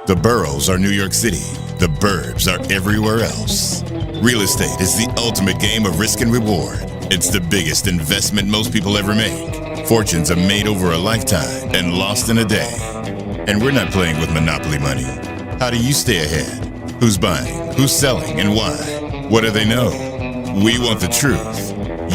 The boroughs are New York City. The burbs are everywhere else. Real estate is the ultimate game of risk and reward. It's the biggest investment most people ever make. Fortunes are made over a lifetime and lost in a day. And we're not playing with monopoly money. How do you stay ahead? Who's buying? Who's selling? And why? What do they know? We want the truth.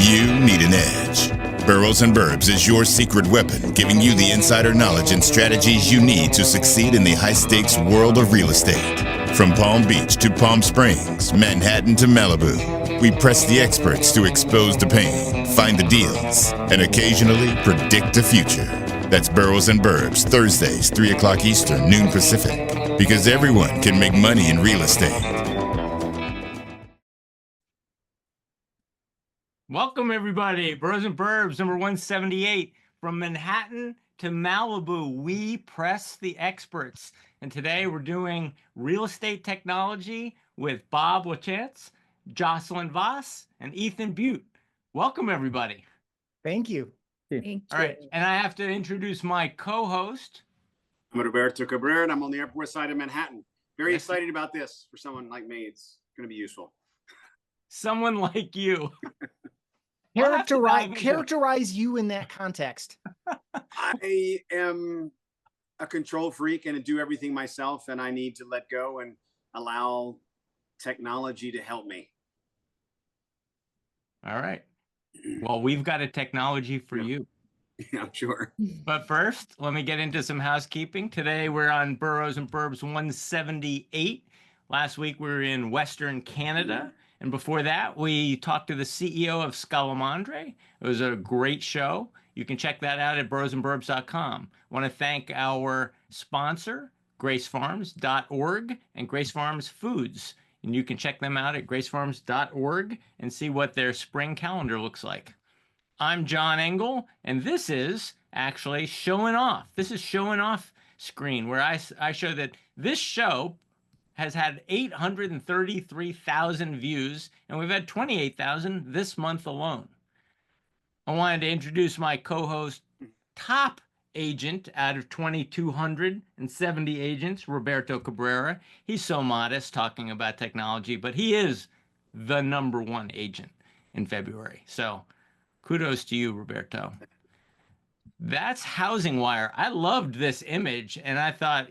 You need an edge. Boroughs and Burbs is your secret weapon, giving you the insider knowledge and strategies you need to succeed in the high-stakes world of real estate. From Palm Beach to Palm Springs, Manhattan to Malibu, we press the experts to expose the pain, find the deals, and occasionally predict the future. That's Boroughs and Burbs, Thursdays, 3 o'clock Eastern, noon Pacific. Because everyone can make money in real estate. Welcome, everybody. Boroughs and Burbs, number 178. From Manhattan to Malibu, we press the experts. And today we're doing real estate technology with Bob Lachance, Jocelyn Vas, and Ethan Beute. Welcome, everybody. Thank you. All right. And I have to introduce my co-host. I'm Roberto Cabrera, and I'm on the Upper West Side of Manhattan. Very excited about this. For someone like me, it's going to be useful. Someone like you. Characterize you in that context. I am a control freak and do everything myself, and I need to let go and allow technology to help me. All right. Well, we've got a technology for you. Yeah, I'm sure. But first, let me get into some housekeeping. Today, we're on Boroughs and Burbs 178. Last week, we were in Western Canada. And before that, we talked to the CEO of Scalamandre. It was a great show. You can check that out at boroughsandburbs.com. I want to thank our sponsor, gracefarms.org and Grace Farms Foods. And you can check them out at gracefarms.org and see what their spring calendar looks like. I'm John Engel, and this is actually showing off. This is showing off screen where I show that this show has had 833,000 views, and we've had 28,000 this month alone. I wanted to introduce my co-host, top agent out of 2,270 agents, Roberto Cabrera. He's so modest talking about technology, but he is the number one agent in February. So kudos to you, Roberto. That's Housing Wire. I loved this image, and I thought,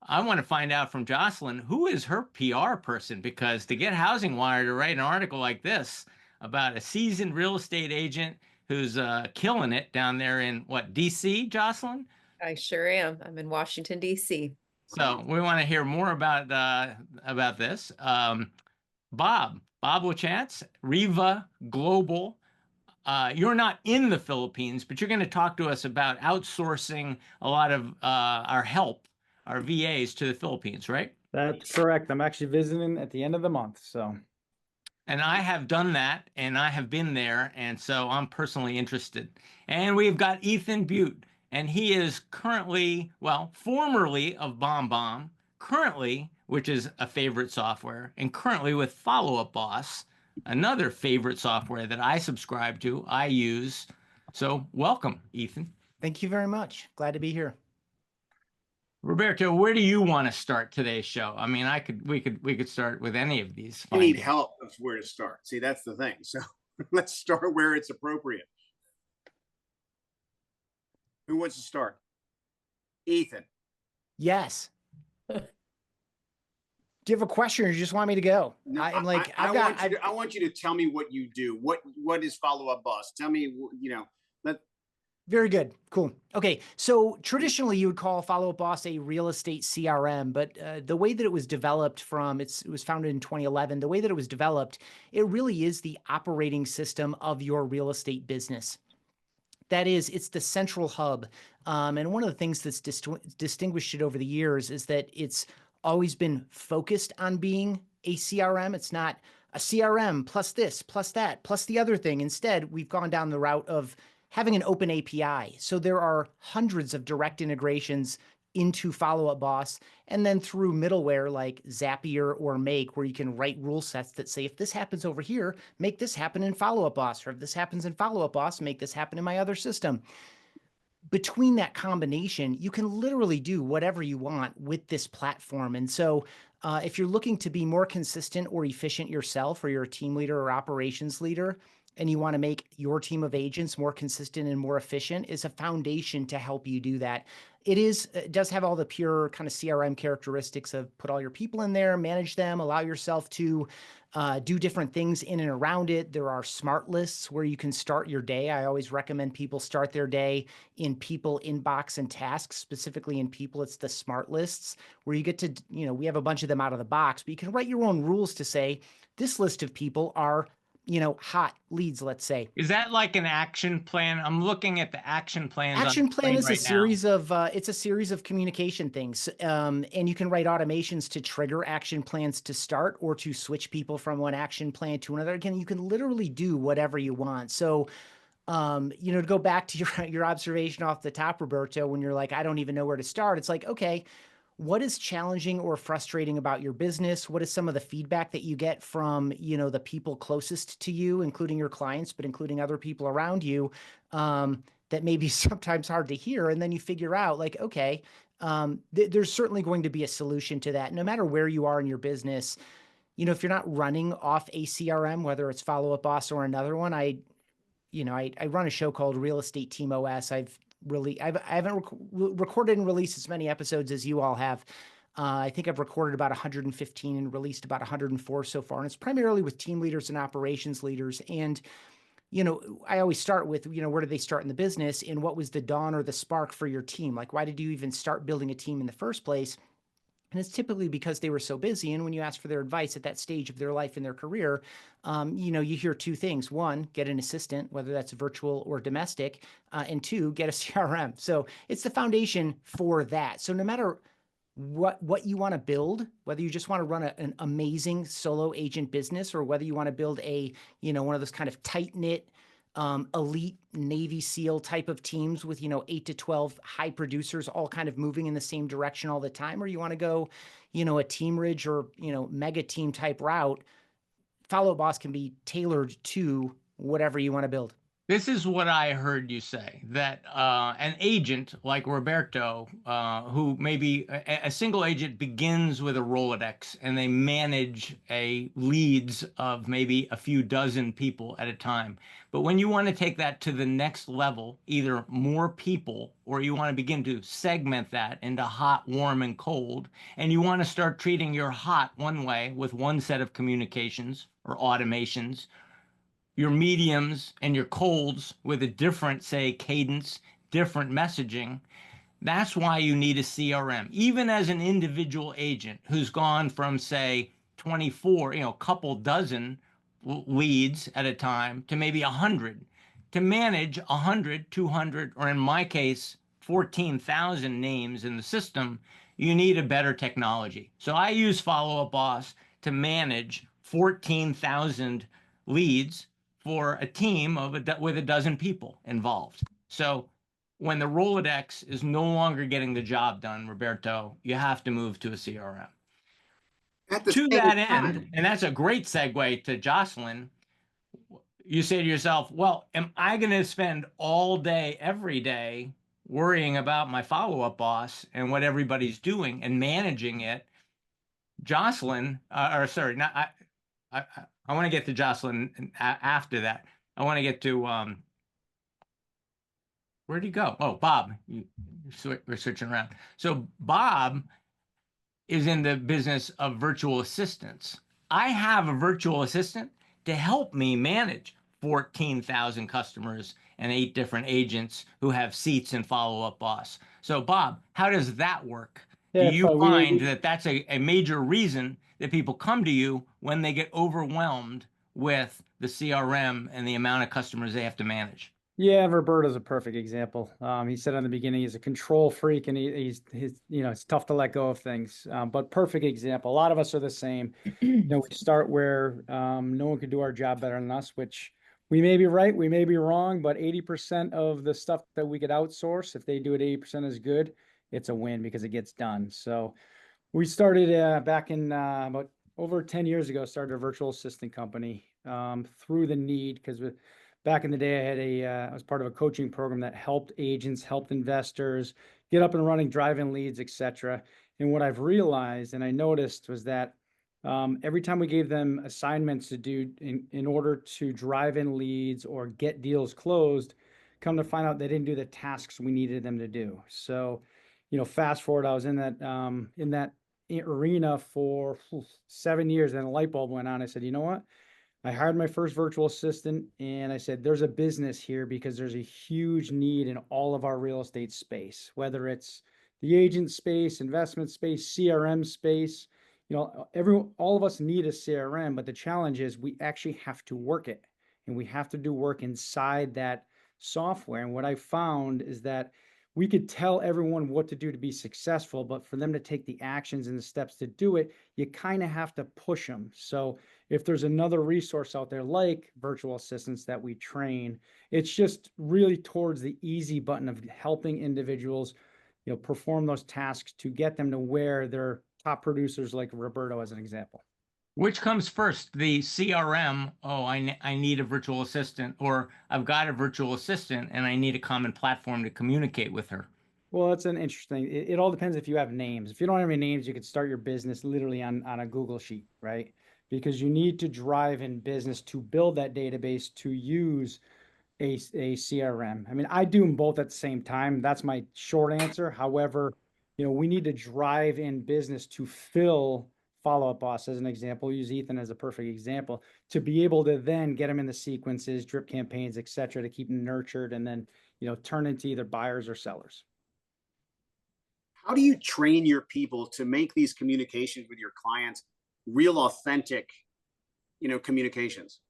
I want to find out from Jocelyn, who is her PR person? Because to get Housing Wire to write an article like this about a seasoned real estate agent who's killing it down there in, D.C., Jocelyn? I sure am. I'm in Washington, D.C. So we want to hear more about this. Bob Lachance, Reva Global. You're not in the Philippines, but you're going to talk to us about outsourcing a lot of our VAs to the Philippines, right? That's correct. I'm actually visiting at the end of the month, so. And I have done that, and I have been there, and so I'm personally interested. And we've got Ethan Beute, and he is currently, formerly of BombBomb, currently, which is a favorite software, and currently with Follow Up Boss, another favorite software that I subscribe to, I use. So welcome, Ethan. Thank you very much. Glad to be here. Roberto, where do you want to start today's show? I mean, we could start with any of these. I need help of where to start. See, that's the thing. So let's start where it's appropriate. Who wants to start? Ethan. Yes. Do you have a question, or you just want me to go? No, I want you to tell me what you do. What is Follow Up Boss? Tell me, Very good. Cool. Okay. So traditionally you would call Follow Up Boss a real estate CRM, but the way that it was developed it was founded in 2011. The way that it was developed, it really is the operating system of your real estate business. That is, it's the central hub. And one of the things that's distinguished it over the years is that it's always been focused on being a CRM. It's not a CRM plus this, plus that, plus the other thing. Instead, we've gone down the route of having an open API. So there are hundreds of direct integrations into Follow Up Boss, and then through middleware like Zapier or Make, where you can write rule sets that say, if this happens over here, make this happen in Follow Up Boss, or if this happens in Follow Up Boss, make this happen in my other system. between that combination, you can literally do whatever you want with this platform. And so if you're looking to be more consistent or efficient yourself, or you're a team leader or operations leader, and you want to make your team of agents more consistent and more efficient, is a foundation to help you do that. It does have all the pure kind of CRM characteristics of put all your people in there, manage them, allow yourself to do different things in and around it. There are smart lists where you can start your day. I always recommend people start their day in people, inbox, and tasks. Specifically in people, it's the smart lists where you get to, we have a bunch of them out of the box, but you can write your own rules to say, this list of people are, hot leads, let's say. Is that like an action plan? I'm looking at the action plans on Action the plan screen is a right now. series of it's a series of communication things, and you can write automations to trigger action plans to start or to switch people from one action plan to another. Again, you can literally do whatever you want. So, to go back to your observation off the top, Roberto, when you're like, I don't even know where to start. It's like, okay, what is challenging or frustrating about your business? What is some of the feedback that you get from, the people closest to you, including your clients, but including other people around you, that may be sometimes hard to hear? And then you figure out like, okay, there's certainly going to be a solution to that. No matter where you are in your business, if you're not running off a CRM, whether it's Follow Up Boss or another one, I run a show called Real Estate Team OS. I haven't recorded and released as many episodes as you all have. I think I've recorded about 115 and released about 104 so far. And it's primarily with team leaders and operations leaders. And, I always start with, where did they start in the business and what was the dawn or the spark for your team? Like, why did you even start building a team in the first place? And it's typically because they were so busy. And when you ask for their advice at that stage of their life and their career, you hear two things. One, get an assistant, whether that's virtual or domestic, and two, get a CRM. So it's the foundation for that. So no matter what you want to build, whether you just want to run an amazing solo agent business, or whether you want to build a, one of those kind of tight-knit, elite Navy SEAL type of teams with, 8 to 12 high producers all kind of moving in the same direction all the time, or you want to go, a Team Ridge or, mega team type route, Follow Up Boss can be tailored to whatever you want to build. This is what I heard you say, that an agent like Roberto, who maybe a single agent begins with a Rolodex and they manage leads of maybe a few dozen people at a time. But when you want to take that to the next level, either more people, or you want to begin to segment that into hot, warm, and cold, and you want to start treating your hot one way with one set of communications or automations, your mediums and your colds with a different, say, cadence, different messaging. That's why you need a CRM. Even as an individual agent who's gone from, say, 24, a couple dozen leads at a time to maybe 100, to manage 100, 200, or in my case, 14,000 names in the system, you need a better technology. So I use Follow Up Boss to manage 14,000 leads for a team with a dozen people involved. So when the Rolodex is no longer getting the job done, Roberto, you have to move to a CRM. To that end, and that's a great segue to Jocelyn, you say to yourself, well, am I going to spend all day, every day, worrying about my Follow-Up Boss and what everybody's doing and managing it? Jocelyn, I want to get to Jocelyn after that. I want to get to where'd he go? Oh, Bob. We're switching around. So Bob is in the business of virtual assistants. I have a virtual assistant to help me manage 14,000 customers and 8 different agents who have seats in Follow Up Boss. So Bob, how does that work? Yeah, Do you find that that's a major reason that people come to you when they get overwhelmed with the CRM and the amount of customers they have to manage? Yeah, Roberto's a perfect example. He said in the beginning he's a control freak, and he's it's tough to let go of things. But perfect example. A lot of us are the same. We start where no one could do our job better than us, which we may be right, we may be wrong, but 80% of the stuff that we could outsource, if they do it 80% as good, it's a win because it gets done. So we started back in about over 10 years ago, started a virtual assistant company through the need, because back in the day, I was part of a coaching program that helped agents, helped investors get up and running, drive-in leads, etc. And what I've realized and I noticed was that every time we gave them assignments to do in order to drive in leads or get deals closed, come to find out they didn't do the tasks we needed them to do. So, fast forward, I was in that arena for 7 years, and a light bulb went on. I said, you know what? I hired my first virtual assistant, and I said, there's a business here because there's a huge need in all of our real estate space, whether it's the agent space, investment space, CRM space. All of us need a CRM, but the challenge is we actually have to work it, and we have to do work inside that software. And what I found is that we could tell everyone what to do to be successful, but for them to take the actions and the steps to do it, you kind of have to push them. So if there's another resource out there like virtual assistants that we train, it's just really towards the easy button of helping individuals, perform those tasks to get them to where they're top producers like Roberto as an example. Which comes first, the CRM? Oh, I need a virtual assistant, or I've got a virtual assistant and I need a common platform to communicate with her. Well, that's an interesting, it all depends if you have names. If you don't have any names, you could start your business literally on a Google sheet, right? Because you need to drive in business to build that database to use a CRM. I mean, I do them both at the same time. That's my short answer. However, we need to drive in business to fill Follow-Up Boss as an example. Use Ethan as a perfect example to be able to then get them in the sequences, drip campaigns, etc., to keep them nurtured and then turn into either buyers or sellers. How do you train your people to make these communications with your clients real, authentic, communications?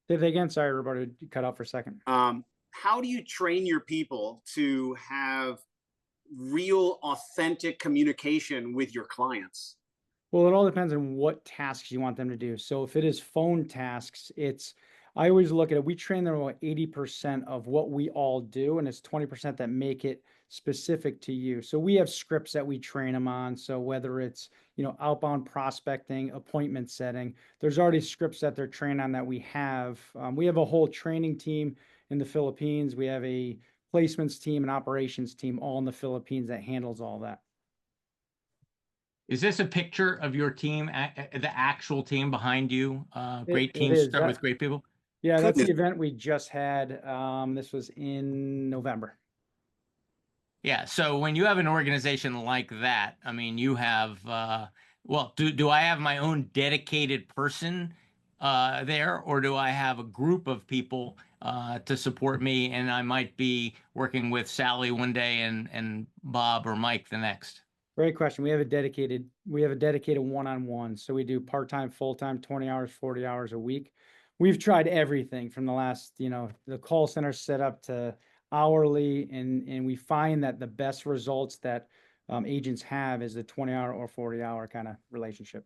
Say that again. Sorry, Roberto, you cut out for a second. How do you train your people to have real, authentic communication with your clients? Well, it all depends on what tasks you want them to do. So if it is phone tasks, I always look at it. We train them about 80% of what we all do, and it's 20% that make it specific to you. So we have scripts that we train them on. So whether it's, outbound prospecting, appointment setting, there's already scripts that they're trained on that we have. We have a whole training team in the Philippines. We have a placements team and operations team all in the Philippines that handles all that. Is this a picture of your team, the actual team behind you? Great teams start with great people. Yeah, that's the event we just had. This was in November. Yeah, so when you have an organization like that, I mean, you have, do I have my own dedicated person there, or do I have a group of people to support me, and I might be working with Sally one day and Bob or Mike the next? Great question. We have a dedicated one-on-one. So we do part-time, full-time, 20 hours, 40 hours a week. We've tried everything from the last, the call center set up to hourly, and we find that the best results that agents have is the 20-hour or 40-hour kind of relationship.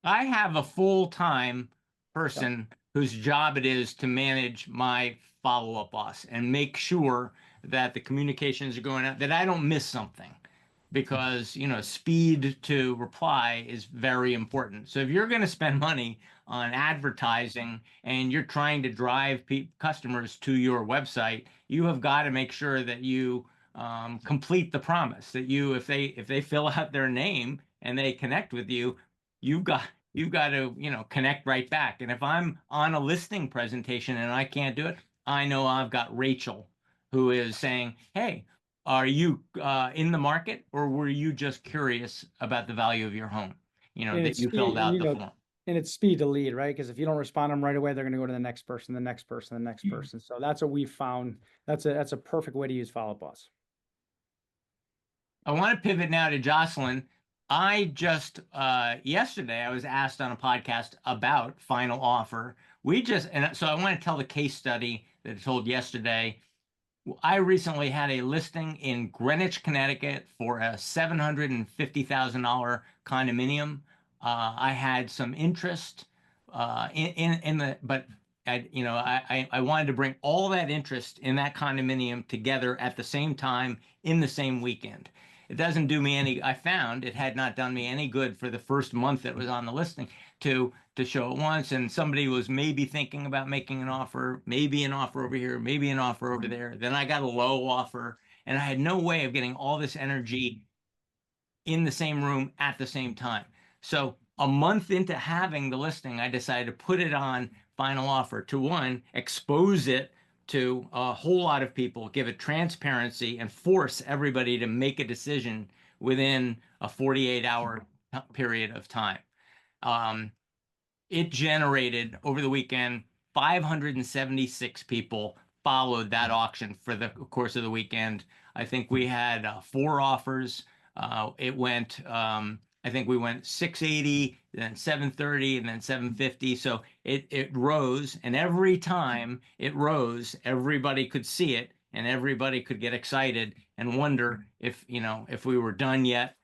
I have a full-time person whose job it is to manage my Follow-Up Boss and make sure that the communications are going out, that I don't miss something, because speed to reply is very important. So if you're going to spend money on advertising and you're trying to drive customers to your website, you have got to make sure that you complete the promise, that if they fill out their name and they connect with you, you've got to connect right back. And if I'm on a listing presentation and I can't do it, I know I've got Rachel, who is saying, hey, are you in the market, or were you just curious about the value of your home? That you filled out the form. And it's speed to lead, right? Because if you don't respond to them right away, they're going to go to the next person, the next person, the next person. So that's what we found. That's a perfect way to use Follow-Up Boss. I want to pivot now to Jocelyn. I just yesterday I was asked on a podcast about Final Offer. So I want to tell the case study that I told yesterday. I recently had a listing in Greenwich, Connecticut for a $750,000 condominium. I had some interest but I wanted to bring all that interest in that condominium together at the same time in the same weekend. It doesn't do me any, I found it had not done me any good for the first month that was on the listing to to show at once, and somebody was maybe thinking about making an offer, maybe an offer over here, maybe an offer over there. Then I got a low offer, and I had no way of getting all this energy in the same room at the same time. So a month into having the listing, I decided to put it on final offer to, one, expose it to a whole lot of people, give it transparency, and force everybody to make a decision within a 48-hour period of time. It generated, over the weekend, 576 people followed that auction for the course of the weekend. I think we had 4 offers. It went, I think we went 680, then 730, and then 750. So it rose, and every time it rose, everybody could see it, and everybody could get excited and wonder if, if we were done yet.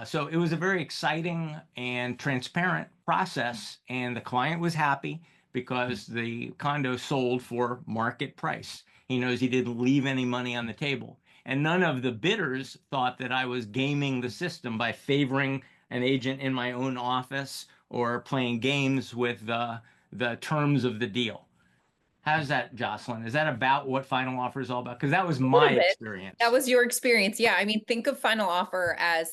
So it was a very exciting and transparent process, and the client was happy because the condo sold for market price. He knows he didn't leave any money on the table. And none of the bidders thought that I was gaming the system by favoring an agent in my own office or playing games with the terms of the deal. How's that, Jocelyn? Is that about what final offer is all about? Because that was my experience. That was your experience. Yeah. I mean, think of final offer as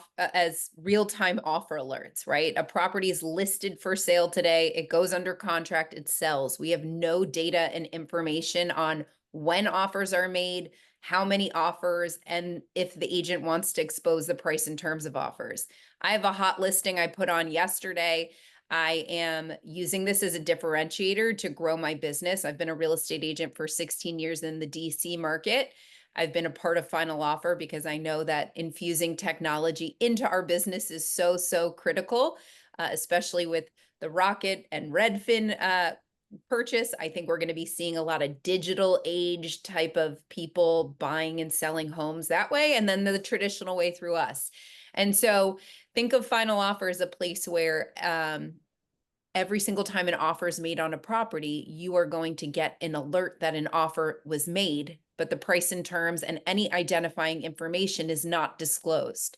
as real-time offer alerts, right? A property is listed for sale today. It goes under contract. It sells. We have no data and information on when offers are made, how many offers, and if the agent wants to expose the price in terms of offers. I have a hot listing I put on yesterday. I am using this as a differentiator to grow my business. I've been a real estate agent for 16 years in the DC market. I've been a part of final offer because I know that infusing technology into our business is so, so critical, especially with the Rocket and Redfin purchase. I think we're going to be seeing a lot of digital age type of people buying and selling homes that way, and then the traditional way through us. And so think of final offer as a place where every single time an offer is made on a property, you are going to get an alert that an offer was made, but the price and terms and any identifying information is not disclosed.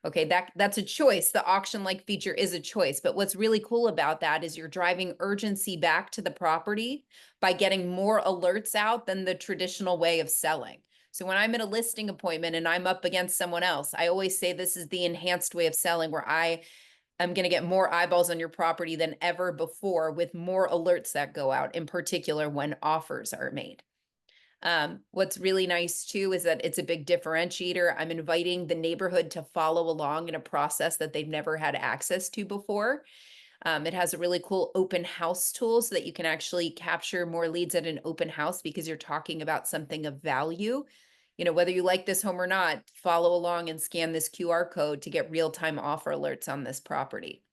Okay, that's a choice. The auction-like feature is a choice, but what's really cool about that is you're driving urgency back to the property by getting more alerts out than the traditional way of selling. So when I'm at a listing appointment and I'm up against someone else, I always say this is the enhanced way of selling, where I am going to get more eyeballs on your property than ever before, with more alerts that go out, in particular when offers are made. What's really nice too is that it's a big differentiator. I'm inviting the neighborhood to follow along in a process that they've never had access to before. It has a really cool open house tool so that you can actually capture more leads at an open house because you're talking about something of value. Whether you like this home or not, follow along and scan this QR code to get real-time offer alerts on this property.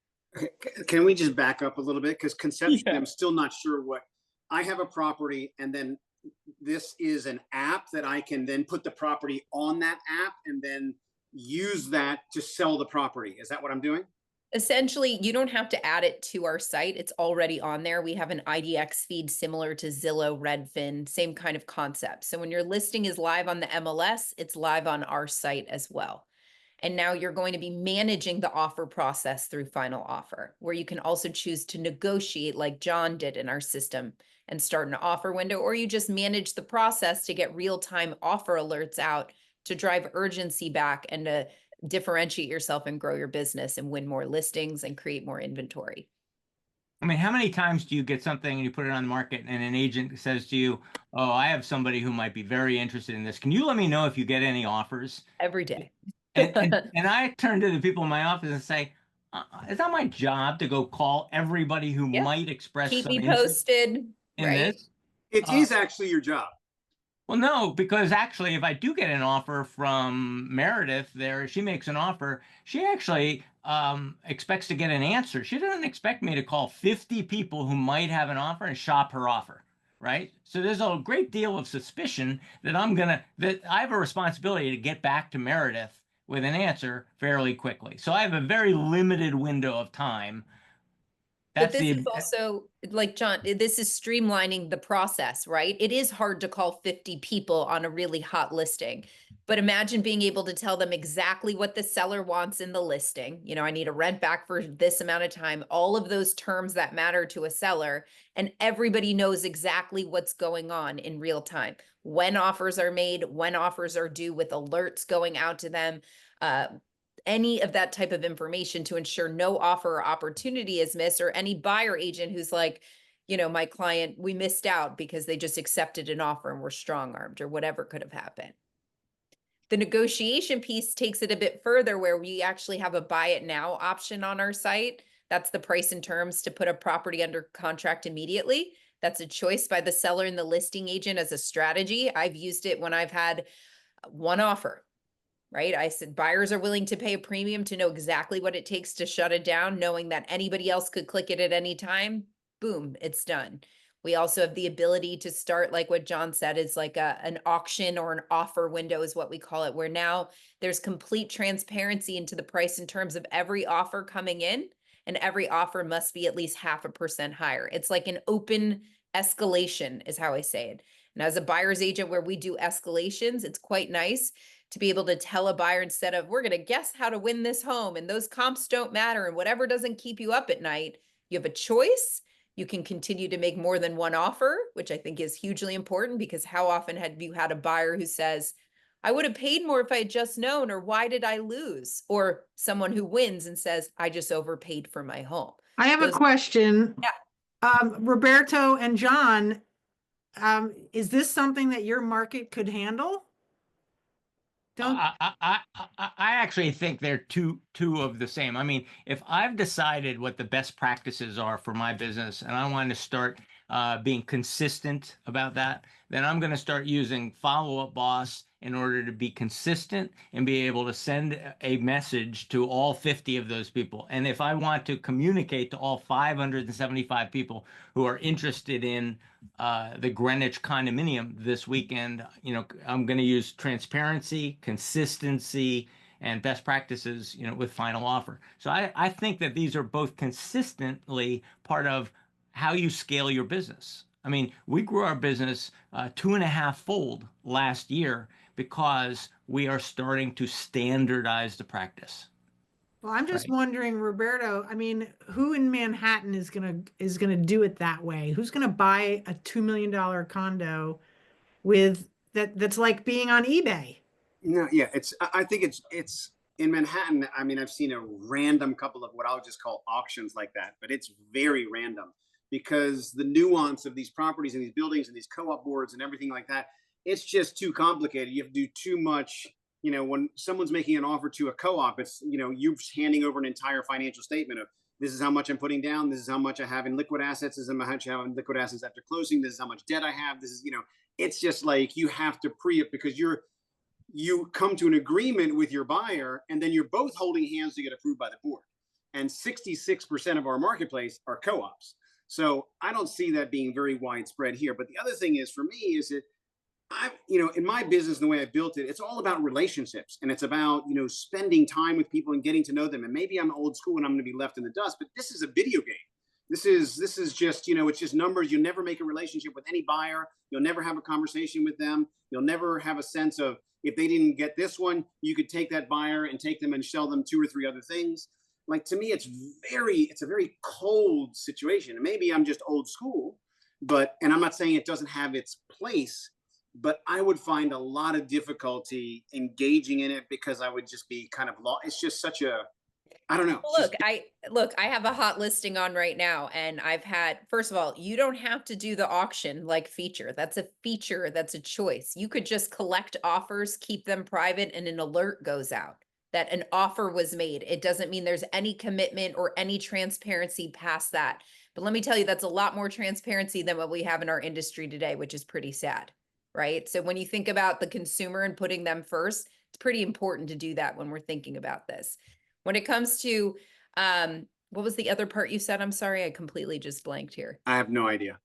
Can we just back up a little bit? Because conceptually, I'm still not sure what. I have a property, and then this is an app that I can then put the property on that app and then use that to sell the property. Is that what I'm doing? Essentially, you don't have to add it to our site. It's already on there. We have an IDX feed similar to Zillow, Redfin, same kind of concept. So when your listing is live on the MLS, it's live on our site as well. And now you're going to be managing the offer process through final offer, where you can also choose to negotiate like John did in our system and start an offer window, or you just manage the process to get real-time offer alerts out to drive urgency back and to differentiate yourself and grow your business and win more listings and create more inventory. I mean, how many times do you get something and you put it on the market and an agent says to you, oh, I have somebody who might be very interested in this. Can you let me know if you get any offers? Every day. And I turn to the people in my office and say, is that my job to go call everybody who might express Keep some me interest posted in right? this? It is actually your job. Well, no, because actually, if I do get an offer from Meredith there, she makes an offer, she actually expects to get an answer. She doesn't expect me to call 50 people who might have an offer and shop her offer, right? So there's a great deal of suspicion that that I have a responsibility to get back to Meredith with an answer fairly quickly. So I have a very limited window of time But That's this the is also, like, John, this is streamlining the process, right? It is hard to call 50 people on a really hot listing, but imagine being able to tell them exactly what the seller wants in the listing. You know, I need a rent back for this amount of time, all of those terms that matter to a seller, and everybody knows exactly what's going on in real time. When offers are made, when offers are due, with alerts going out to them, any of that type of information to ensure no offer or opportunity is missed, or any buyer agent who's like, you know, my client, we missed out because they just accepted an offer and were strong-armed, or whatever could have happened. The negotiation piece takes it a bit further, where we actually have a buy it now option on our site. That's the price and terms to put a property under contract immediately. That's a choice by the seller and the listing agent as a strategy. I've used it when I've had one offer, right? I said buyers are willing to pay a premium to know exactly what it takes to shut it down, knowing that anybody else could click it at any time. Boom, it's done. We also have the ability to start, like what John said, is like an auction or an offer window is what we call it, where now there's complete transparency into the price in terms of every offer coming in, and every offer must be at least 0.5% higher. It's like an open escalation is how I say it. And as a buyer's agent where we do escalations, it's quite nice to be able to tell a buyer, instead of, we're going to guess how to win this home and those comps don't matter and whatever doesn't keep you up at night, you have a choice. You can continue to make more than one offer, which I think is hugely important, because how often have you had a buyer who says, I would have paid more if I had just known, or why did I lose? Or someone who wins and says, I just overpaid for my home. I have a question. Yeah. Roberto and John, is this something that your market could handle? I actually think they're two of the same. I mean, if I've decided what the best practices are for my business and I want to start being consistent about that, then I'm going to start using Follow Up Boss in order to be consistent and be able to send a message to all 50 of those people. And if I want to communicate to all 575 people who are interested in the Greenwich condominium this weekend, you know, I'm going to use transparency, consistency, and best practices, you know, with Final Offer. So I think that these are both consistently part of how you scale your business. I mean, we grew our business 2.5-fold last year because we are starting to standardize the practice. Well, I'm just Right. wondering, Roberto, I mean, who in Manhattan is gonna do it that way? Who's gonna buy a $2 million condo with that's like being on eBay? No, yeah, I think it's in Manhattan. I mean, I've seen a random couple of what I'll just call auctions like that, but it's very random, because the nuance of these properties and these buildings and these co-op boards and everything like that, it's just too complicated. You have to do too much. You know, when someone's making an offer to a co-op, it's, you know, you're handing over an entire financial statement of, this is how much I'm putting down, this is how much I have in liquid assets, this is how much I have in liquid assets after closing, this is how much debt I have, this is, you know, it's just like you have to pre-it, because you come to an agreement with your buyer, and then you're both holding hands to get approved by the board. And 66% of our marketplace are co-ops. So I don't see that being very widespread here. But the other thing is, for me, is that you know, in my business, the way I built it, it's all about relationships, and it's about, you know, spending time with people and getting to know them. And maybe I'm old school and I'm going to be left in the dust, but this is a video game. This is just, you know, it's just numbers. You'll never make a relationship with any buyer. You'll never have a conversation with them. You'll never have a sense of, if they didn't get this one, you could take that buyer and take them and sell them 2 or 3 other things. Like, to me, it's a very cold situation. And maybe I'm just old school, and I'm not saying it doesn't have its place, but I would find a lot of difficulty engaging in it, because I would just be kind of lost. It's just such a, I don't know. Look, I have a hot listing on right now, and I've had, first of all, you don't have to do the auction like feature. That's a feature. That's a choice. You could just collect offers, keep them private, and an alert goes out that an offer was made. It doesn't mean there's any commitment or any transparency past that. But let me tell you, that's a lot more transparency than what we have in our industry today, which is pretty sad, right? So when you think about the consumer and putting them first, it's pretty important to do that when we're thinking about this. When it comes to, what was the other part you said? I'm sorry, I completely just blanked here. I have no idea.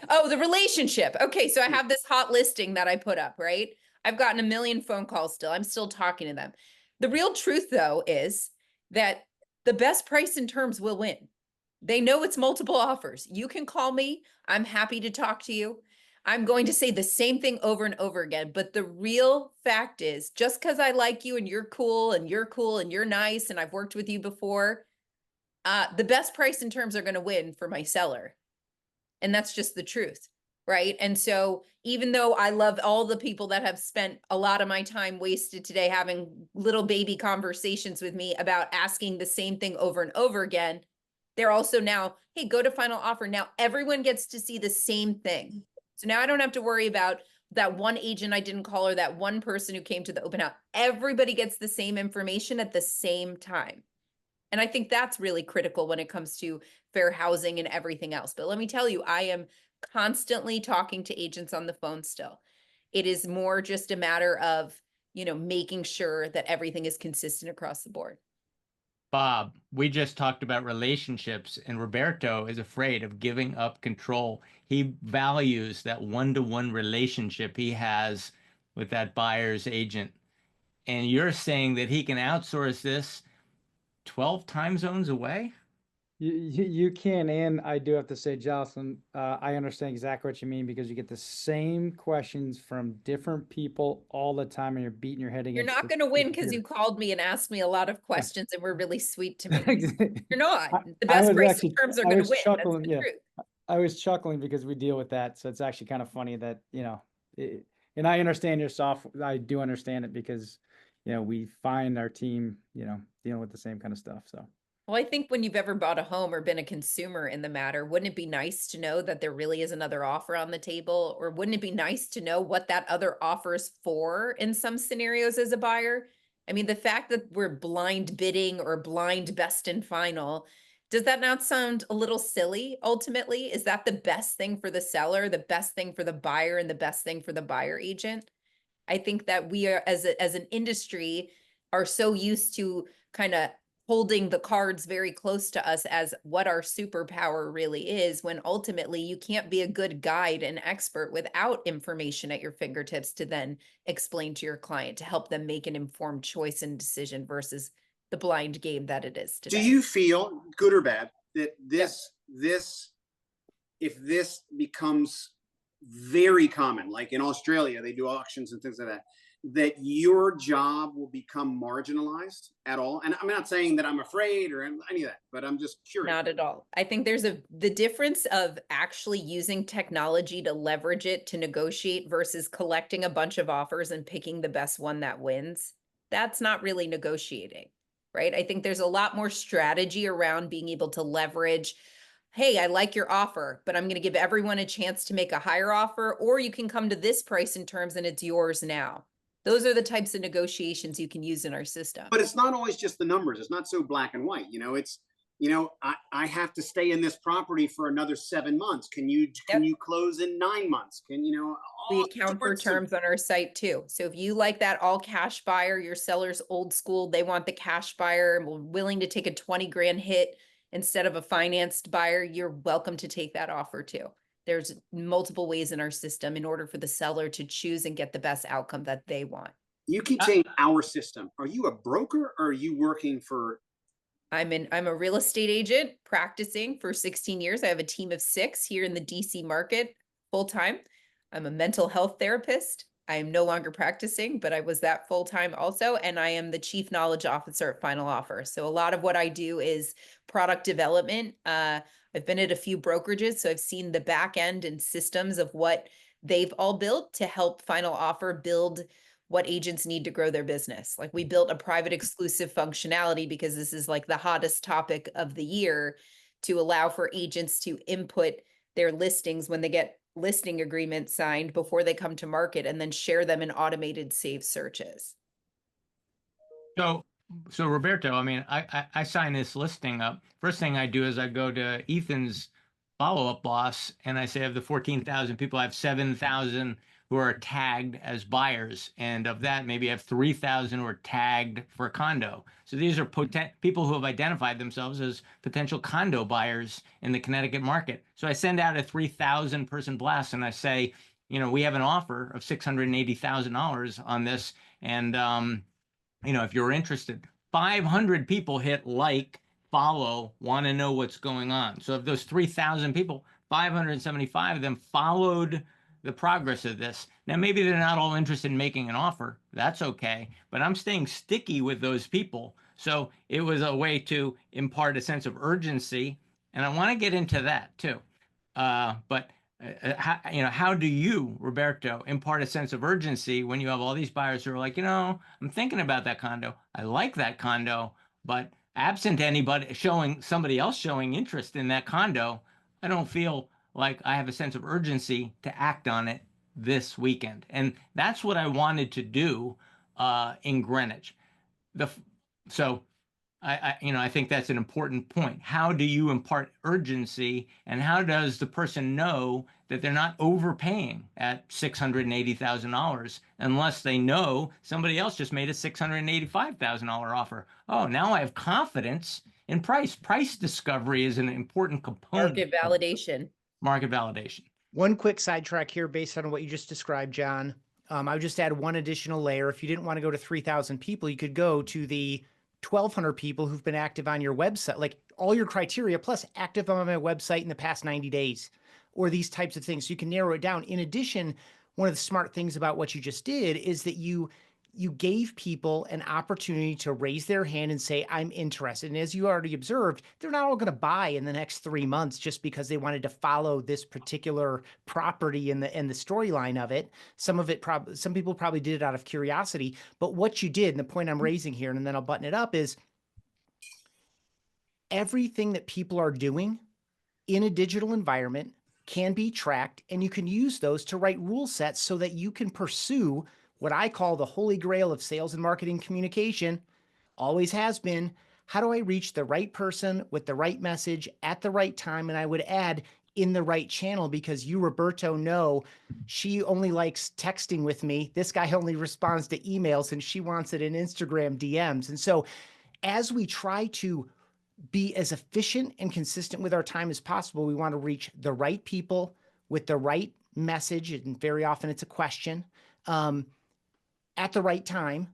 Oh, the relationship. Okay, so I have this hot listing that I put up, right? I've gotten 1 million phone calls still. I'm still talking to them. The real truth, though, is that the best price and terms will win. They know it's multiple offers. You can call me. I'm happy to talk to you. I'm going to say the same thing over and over again. But the real fact is, just because I like you and you're cool and you're cool and you're nice and I've worked with you before, the best price and terms are going to win for my seller. And that's just the truth, right? And so even though I love all the people that have spent a lot of my time wasted today having little baby conversations with me about asking the same thing over and over again, they're also now, hey, go to final offer. Now everyone gets to see the same thing. So now I don't have to worry about that one agent I didn't call or that one person who came to the open house. Everybody gets the same information at the same time. And I think that's really critical when it comes to fair housing and everything else. But let me tell you, I am constantly talking to agents on the phone still. It is more just a matter of, making sure that everything is consistent across the board. Bob, we just talked about relationships, and Roberto is afraid of giving up control. He values that one-to-one relationship he has with that buyer's agent. And you're saying that he can outsource this 12 time zones away? You can, and I do have to say, Jocelyn, I understand exactly what you mean, because you get the same questions from different people all the time, and you're beating your head against. You're not going to win because you called me and asked me a lot of questions and were really sweet to me. You're not. The best price and terms are going to win. Chuckling, That's the truth. I was chuckling because we deal with that, so it's actually kind of funny that and I understand your I do understand it, because we find our team dealing with the same kind of stuff. So. Well, I think when you've ever bought a home or been a consumer in the matter, wouldn't it be nice to know that there really is another offer on the table? Or wouldn't it be nice to know what that other offer is for in some scenarios as a buyer? I mean, the fact that we're blind bidding or blind best and final, does that not sound a little silly ultimately? Is that the best thing for the seller, the best thing for the buyer, and the best thing for the buyer agent? I think that we are, as an industry, are so used to kind of holding the cards very close to us as what our superpower really is, when ultimately you can't be a good guide and expert without information at your fingertips to then explain to your client to help them make an informed choice and decision versus the blind game that it is today. Do you feel, good or bad, that if this becomes very common, like in Australia, they do auctions and things like that your job will become marginalized at all? And I'm not saying that I'm afraid or any of that, but I'm just curious. Not at all. I think there's the difference of actually using technology to leverage it to negotiate versus collecting a bunch of offers and picking the best one that wins. That's not really negotiating, right? I think there's a lot more strategy around being able to leverage, hey, I like your offer, but I'm going to give everyone a chance to make a higher offer, or you can come to this price and terms and it's yours now. Those are the types of negotiations you can use in our system. But it's not always just the numbers. It's not so black and white. It's, I have to stay in this property for another 7 months. Can you close in 9 months? We account for terms on our site too. So if you like that all cash buyer, your seller's old school, they want the cash buyer and we're willing to take a 20 grand hit instead of a financed buyer, you're welcome to take that offer too. There's multiple ways in our system in order for the seller to choose and get the best outcome that they want. You keep saying our system. Are you a broker or are you working for? I'm a real estate agent practicing for 16 years. I have a team of 6 here in the DC market full time. I'm a mental health therapist. I am no longer practicing, but I was that full time also. And I am the chief knowledge officer at Final Offer. So a lot of what I do is product development. I've been at a few brokerages, so I've seen the back end and systems of what they've all built to help Final Offer build what agents need to grow their business. Like we built a private exclusive functionality because this is like the hottest topic of the year, to allow for agents to input their listings when they get listing agreements signed before they come to market, and then share them in automated saved searches. So Roberto, I mean, I sign this listing up. First thing I do is I go to Ethan's follow-up boss and I say, of the 14,000 people, I have 7,000 who are tagged as buyers. And of that, maybe I have 3,000 who are tagged for a condo. So these are people who have identified themselves as potential condo buyers in the Connecticut market. So I send out a 3,000 person blast and I say, we have an offer of $680,000 on this. And, if you're interested, 500 people hit like follow want to know what's going on. So of those 3,000 people, 575 of them followed the progress of this. Now, maybe they're not all interested in making an offer. That's okay. But I'm staying sticky with those people. So it was a way to impart a sense of urgency. And I want to get into that too. But how do you, Roberto, impart a sense of urgency when you have all these buyers who are like, I'm thinking about that condo. I like that condo, but absent somebody else showing interest in that condo, I don't feel like I have a sense of urgency to act on it this weekend. And that's what I wanted to do in Greenwich. So I think that's an important point. How do you impart urgency, and how does the person know that they're not overpaying at $680,000 unless they know somebody else just made a $685,000 offer? Oh, now I have confidence in price. Price discovery is an important component. Market validation. Market validation. One quick sidetrack here based on what you just described, John. I would just add one additional layer. If you didn't want to go to 3,000 people, you could go to the 1,200 people who've been active on your website, like all your criteria plus active on my website in the past 90 days, or these types of things. So you can narrow it down. In addition, one of the smart things about what you just did is that you gave people an opportunity to raise their hand and say, I'm interested. And as you already observed, they're not all going to buy in the next 3 months just because they wanted to follow this particular property and the storyline of it. Some people probably did it out of curiosity. But what you did, and the point I'm raising here, and then I'll button it up, is everything that people are doing in a digital environment can be tracked, and you can use those to write rule sets so that you can pursue what I call the holy grail of sales and marketing communication, always has been. How do I reach the right person with the right message at the right time? And I would add in the right channel, because you, Roberto, know she only likes texting with me. This guy only responds to emails, and she wants it in Instagram DMs. And so as we try to be as efficient and consistent with our time as possible, we want to reach the right people with the right message. And very often it's a question. At the right time,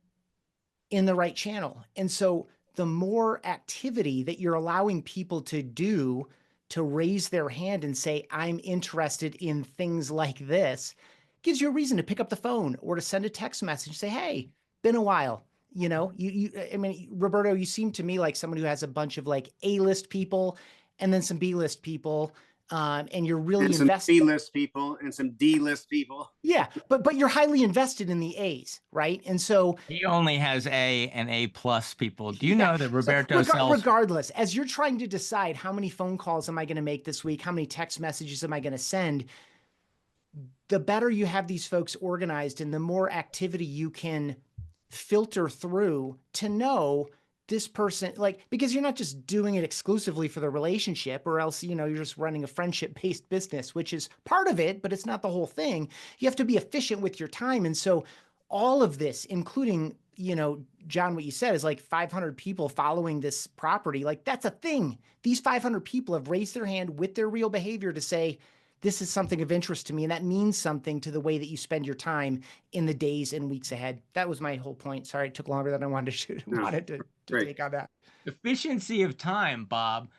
in the right channel. And so the more activity that you're allowing people to do to raise their hand and say, I'm interested in things like this, gives you a reason to pick up the phone or to send a text message and say, hey, been a while. Roberto, you seem to me like someone who has a bunch of like A-list people and then some B-list people. And you're really invested. Some C-list people and some D-list people. Yeah, but you're highly invested in the A's, right? And so he only has A and A+ people. Do you know that Roberto sells? Regardless, as you're trying to decide how many phone calls am I going to make this week, how many text messages am I going to send, the better you have these folks organized and the more activity you can filter through to know this person, because you're not just doing it exclusively for the relationship, or else, you're just running a friendship-based business, which is part of it, but it's not the whole thing. You have to be efficient with your time. And so all of this, including, John, what you said is like 500 people following this property. Like, that's a thing. These 500 people have raised their hand with their real behavior to say, this is something of interest to me. And that means something to the way that you spend your time in the days and weeks ahead. That was my whole point. Sorry, it took longer than I wanted to take on that. Efficiency of time, Bob.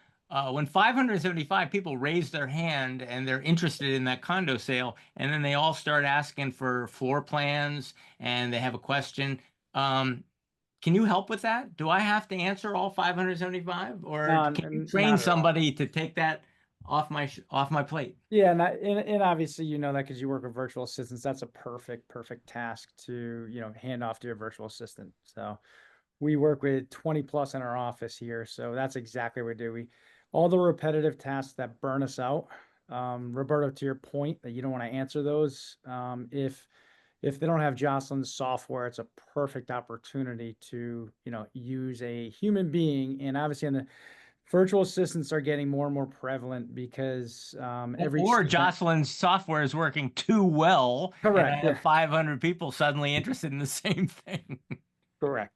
When 575 people raise their hand and they're interested in that condo sale, and then they all start asking for floor plans and they have a question, can you help with that? Do I have to answer all 575, or can you train somebody to take that off my plate? Yeah, and obviously that because you work with virtual assistants, that's a perfect task to hand off to your virtual assistant. So we work with 20+ in our office here, so that's exactly what we do. All the repetitive tasks that burn us out. Roberto, to your point, that you don't want to answer those. If they don't have Jocelyn's software, it's a perfect opportunity to use a human being. And obviously, virtual assistants are getting more and more prevalent because Jocelyn's software is working too well. Correct. And 500 people suddenly interested in the same thing. Correct.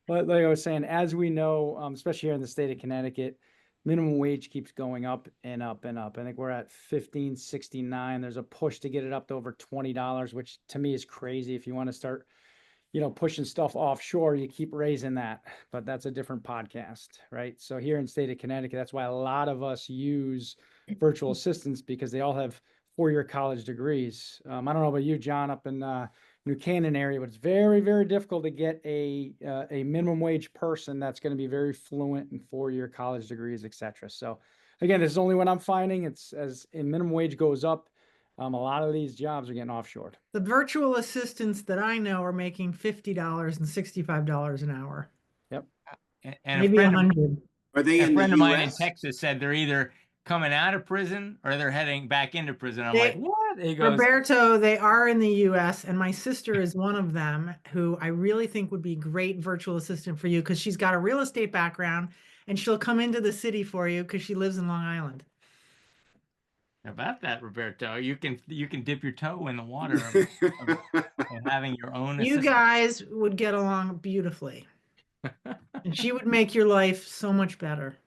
But like I was saying, as we know, especially here in the state of Connecticut, minimum wage keeps going up and up and up. I think we're at $15.69. There's a push to get it up to over $20, which to me is crazy. If you want to start pushing stuff offshore, you keep raising that, but that's a different podcast, right? So here in the state of Connecticut, that's why a lot of us use virtual assistants, because they all have 4-year college degrees. I don't know about you, John, up in New Canaan area, but it's very, very difficult to get a minimum wage person that's going to be very fluent in 4-year college degrees, et cetera. So again, this is only what I'm finding. It's as in minimum wage goes up, a lot of these jobs are getting offshored. The virtual assistants that I know are making $50 and $65 an hour, Yep. And maybe 100. Are they a in the friend of mine in US? Texas said they're either coming out of prison or they're heading back into prison. I'm They- like, what? He goes, Roberto, they are in the US, and my sister is one of them who I really think would be great virtual assistant for you, because she's got a real estate background and she'll come into the city for you because she lives in Long Island. about that, Roberto, you can dip your toe in the water of having your own You assistant. guys would get along beautifully, and she would make your life so much better.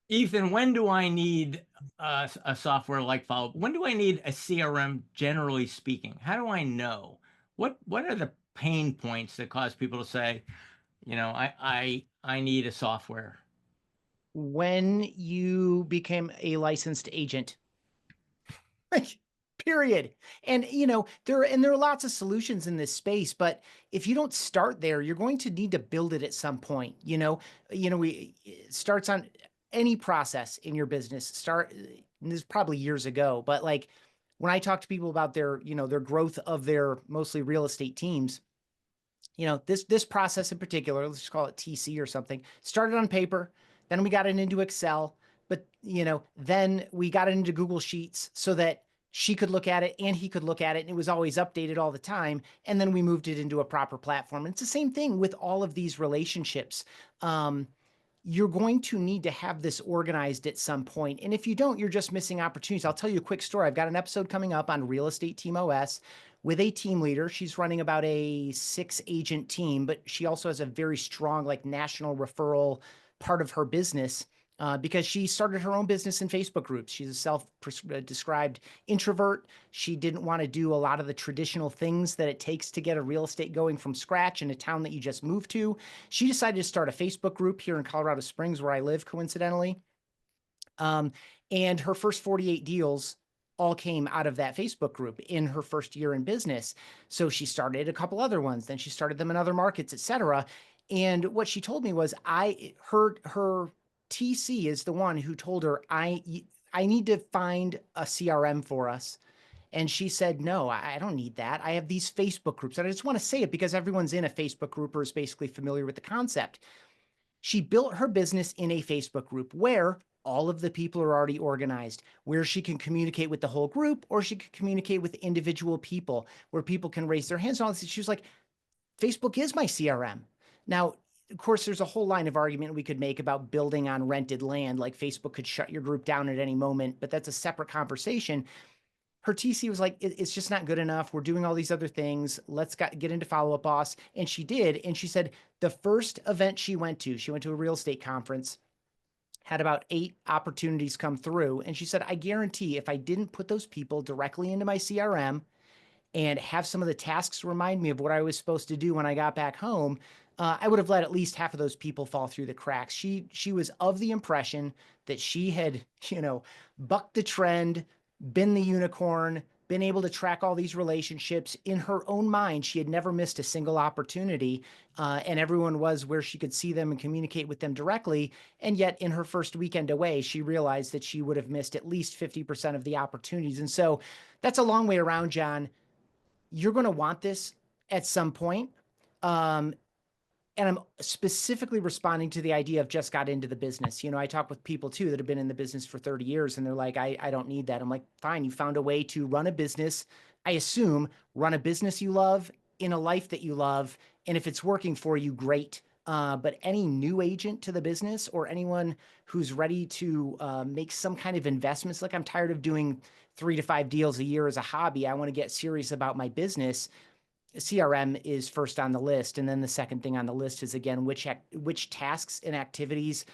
Ethan, when do I need a software like Follow? When do I need a CRM, generally speaking? How do I know? What are the pain points that cause people to say, I need a software? When you became a licensed agent. Like, period. And there are lots of solutions in this space, but if you don't start there, you're going to need to build it at some point. It starts on any process in your business. This is probably years ago, but like when I talk to people about their growth of their mostly real estate teams, this process in particular, let's just call it TC or something, started on paper. Then we got it into Excel, but then we got it into Google Sheets so that she could look at it and he could look at it, and it was always updated all the time. And then we moved it into a proper platform. And it's the same thing with all of these relationships. You're going to need to have this organized at some point. And if you don't, you're just missing opportunities. I'll tell you a quick story. I've got an episode coming up on Real Estate Team OS with a team leader. She's running about a 6-agent team, but she also has a very strong national referral part of her business because she started her own business in Facebook groups. She's a self-described introvert. She didn't want to do a lot of the traditional things that it takes to get a real estate going from scratch in a town that you just moved to. She decided to start a Facebook group here in Colorado Springs, where I live, coincidentally. And her first 48 deals all came out of that Facebook group in her first year in business. So she started a couple other ones, then she started them in other markets, et cetera. And what she told me was her TC is the one who told her, I need to find a CRM for us. And she said, no, I don't need that. I have these Facebook groups. And I just want to say it because everyone's in a Facebook group or is basically familiar with the concept. She built her business in a Facebook group where all of the people are already organized, where she can communicate with the whole group, or she can communicate with individual people, where people can raise their hands. And all this. She was like, Facebook is my CRM. Now, of course, there's a whole line of argument we could make about building on rented land, like Facebook could shut your group down at any moment, but that's a separate conversation. Her TC was like, it's just not good enough. We're doing all these other things. Let's get into Follow Up Boss. And she did. And she said the first event she went to a real estate conference, had about 8 opportunities come through. And she said, I guarantee if I didn't put those people directly into my CRM and have some of the tasks remind me of what I was supposed to do when I got back home, I would have let at least half of those people fall through the cracks. She was of the impression that she had, bucked the trend, been the unicorn, been able to track all these relationships. In her own mind, she had never missed a single opportunity, and everyone was where she could see them and communicate with them directly. And yet in her first weekend away, she realized that she would have missed at least 50% of the opportunities. And so that's a long way around, John. You're going to want this at some point. And I'm specifically responding to the idea of just got into the business. I talk with people too that have been in the business for 30 years and they're like, I don't need that. I'm like, fine, you found a way to run a business. I assume run a business you love in a life that you love. And if it's working for you, great. But any new agent to the business or anyone who's ready to make some kind of investments, like I'm tired of doing 3 to 5 deals a year as a hobby. I want to get serious about my business. CRM is first on the list. And then the second thing on the list is, again, which tasks and activities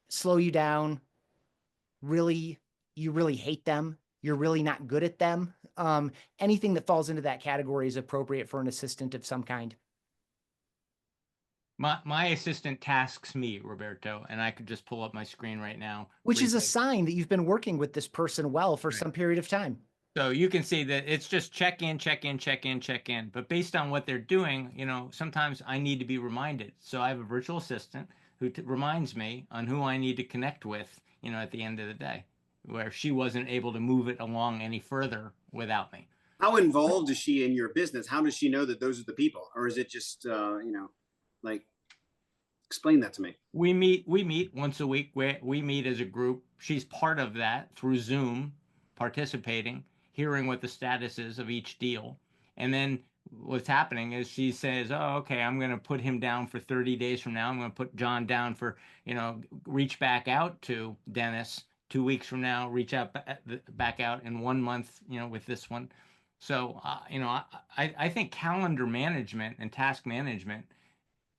slow you down. You really hate them. you're really not good at them. Anything that falls into that category is appropriate for an assistant of some kind. My assistant tasks me, Roberto, and I could just pull up my screen right now. Which is a briefly. sign that you've been working with this person well for Right. some period of time. So you can see that it's just check in, check in, check in, check in. But based on what they're doing, sometimes I need to be reminded. So I have a virtual assistant who reminds me on who I need to connect with, at the end of the day, where she wasn't able to move it along any further without me. How involved is she in your business? How does she know that those are the people? Or is it just, like, explain that to me. We meet once a week. We meet as a group. She's part of that through Zoom, participating, hearing what the status is of each deal. And then what's happening is she says, oh, okay, I'm going to put him down for 30 days from now. I'm going to put John down for, reach back out to Dennis 2 weeks from now, reach out back out in 1 month, with this one. So, I think calendar management and task management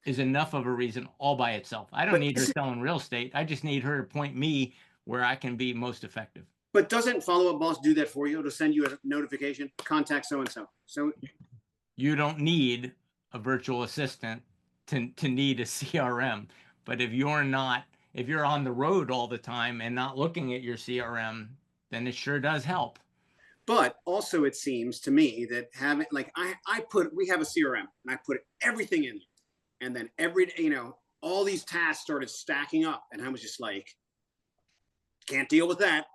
is enough of a reason all by itself. I don't need her selling real estate. I just need her to point me where I can be most effective. But doesn't Follow Up Boss do that for you? To send you a notification, contact so-and-so. So you don't need a virtual assistant to need a CRM. But if you're on the road all the time and not looking at your CRM, then it sure does help. But also it seems to me that having, like, we have a CRM and I put everything in. And then every day, all these tasks started stacking up. And I was just like, can't deal with that.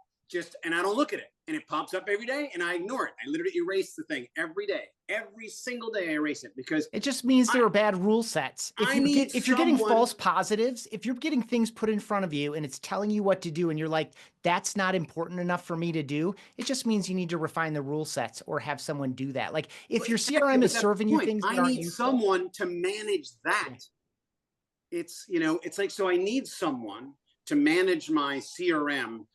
And I don't look at it. And it pops up every day and I ignore it. I literally erase the thing every day. Every single day I erase it because it just means there are bad rule sets. If you're getting false positives, if you're getting things put in front of you and it's telling you what to do and you're like, that's not important enough for me to do, it just means you need to refine the rule sets or have someone do that. Like if your CRM is serving you things that aren't useful, I need someone to manage that. It's, it's like, so I need someone to manage my CRM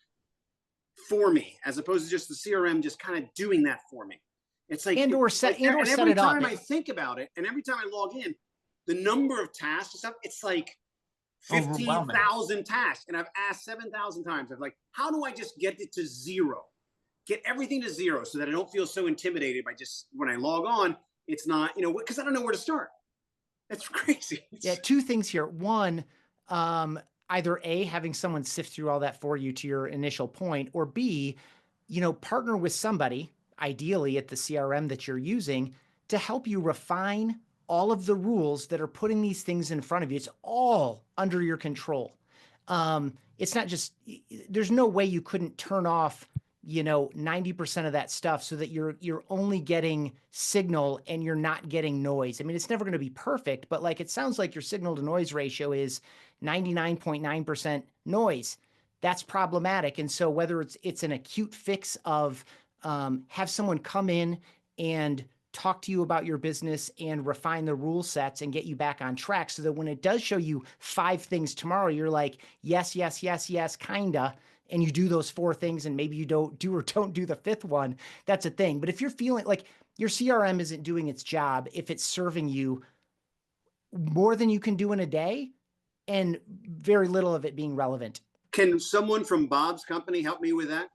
for me, as opposed to just the CRM just kind of doing that for me. It's like, or set it up. Every time I think about it, and every time I log in, the number of tasks and stuff, it's like 15,000 tasks. And I've asked 7,000 times. I'm like, how do I just get it to zero? Get everything to zero so that I don't feel so intimidated by just when I log on, it's not, because I don't know where to start. That's crazy. Yeah, two things here. One, either A, having someone sift through all that for you to your initial point, or B, partner with somebody, ideally at the CRM that you're using, to help you refine all of the rules that are putting these things in front of you. It's all under your control. It's not just, there's no way you couldn't turn off 90% of that stuff so that you're only getting signal and you're not getting noise. I mean, it's never going to be perfect, but like, it sounds like your signal to noise ratio is 99.9% noise. That's problematic. And so whether it's an acute fix of have someone come in and talk to you about your business and refine the rule sets and get you back on track so that when it does show you 5 things tomorrow, you're like, yes, yes, yes, yes, kinda. And you do those 4 things and maybe you don't do the 5th one, that's a thing. But if you're feeling like your CRM isn't doing its job, if it's serving you more than you can do in a day and very little of it being relevant. Can someone from Bob's company help me with that?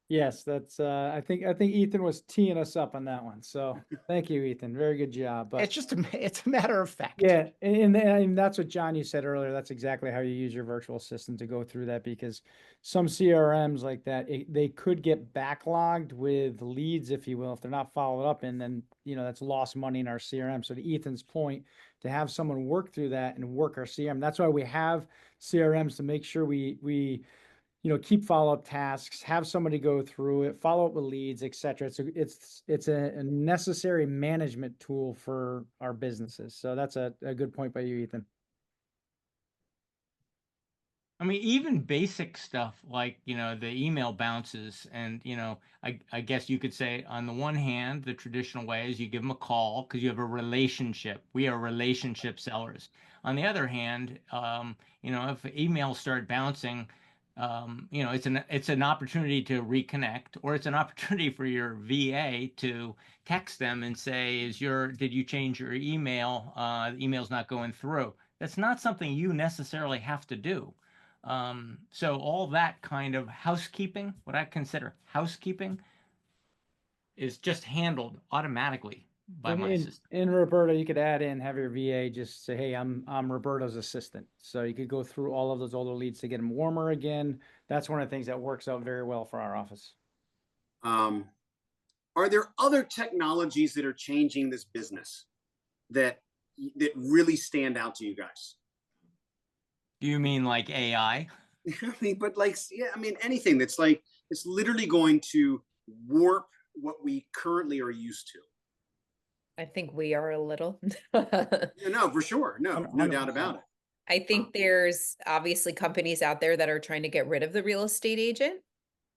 Yes, that's I think Ethan was teeing us up on that one. So thank you, Ethan. Very good job. But it's a matter of fact. Yeah, and that's what John, you said earlier. That's exactly how you use your virtual assistant to go through that, because some CRMs like that, they could get backlogged with leads, if you will, if they're not followed up, and then that's lost money in our CRM. So to Ethan's point, to have someone work through that and work our CRM, that's why we have CRMs, to make sure we keep follow-up tasks, have somebody go through it, follow up with leads, etc. It's a necessary management tool for our businesses. So that's a good point by you, Ethan. I mean, even basic stuff like, the email bounces and, I guess you could say on the one hand, the traditional way is you give them a call because you have a relationship. We are relationship sellers. On the other hand, if emails start bouncing, it's an opportunity to reconnect, or it's an opportunity for your VA to text them and say, did you change your email? The email's not going through. That's not something you necessarily have to do. So all that kind of housekeeping, what I consider housekeeping, is just handled automatically by my assistant. In Roberto, you could add in, have your VA just say, hey, I'm Roberto's assistant. So you could go through all of those older leads to get them warmer again. That's one of the things that works out very well for our office. Are there other technologies that are changing this business that really stand out to you guys? Do you mean like AI? I mean, but like, yeah, I mean, anything that's like, it's literally going to warp what we currently are used to. I think we are a little. No, for sure. No 100%. doubt about it. I think there's obviously companies out there that are trying to get rid of the real estate agent.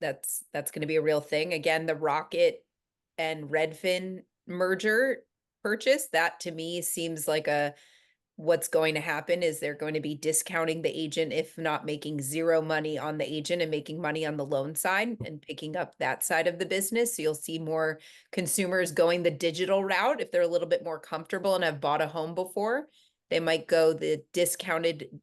That's going to be a real thing. Again, the Rocket and Redfin merger purchase, that to me seems like what's going to happen is they're going to be discounting the agent, if not making zero money on the agent and making money on the loan side and picking up that side of the business. So you'll see more consumers going the digital route. If they're a little bit more comfortable and have bought a home before, they might go the discounted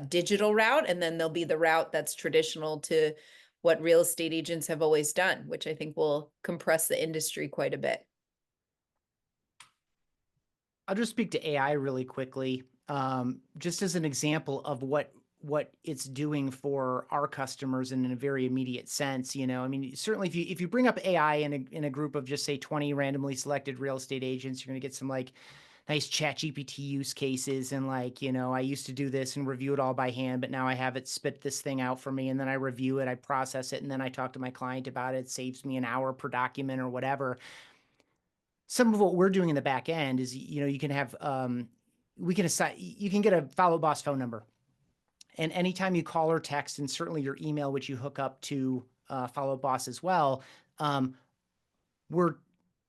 digital route, and then there'll be the route that's traditional to what real estate agents have always done, which I think will compress the industry quite a bit. I'll just speak to AI really quickly, just as an example of what it's doing for our customers in a very immediate sense. You know, I mean, certainly if you bring up AI in a group of just say 20 randomly selected real estate agents, you're going to get some like nice ChatGPT use cases and like, you know, I used to do this and review it all by hand, but now I have it spit this thing out for me, and then I review it, I process it, and then I talk to my client about it. It saves me an hour per document or whatever. Some of what we're doing in the back end is, you know, you can have, we can assign, you can get a Follow Boss phone number. And anytime you call or text, and certainly your email, which you hook up to Follow Boss as well, we're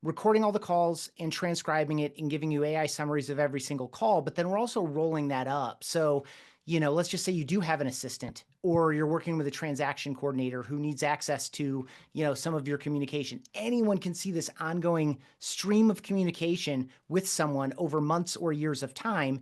recording all the calls and transcribing it and giving you AI summaries of every single call, but then we're also rolling that up. So, you know, let's just say you do have an assistant, or you're working with a transaction coordinator who needs access to, you know, some of your communication. Anyone can see this ongoing stream of communication with someone over months or years of time.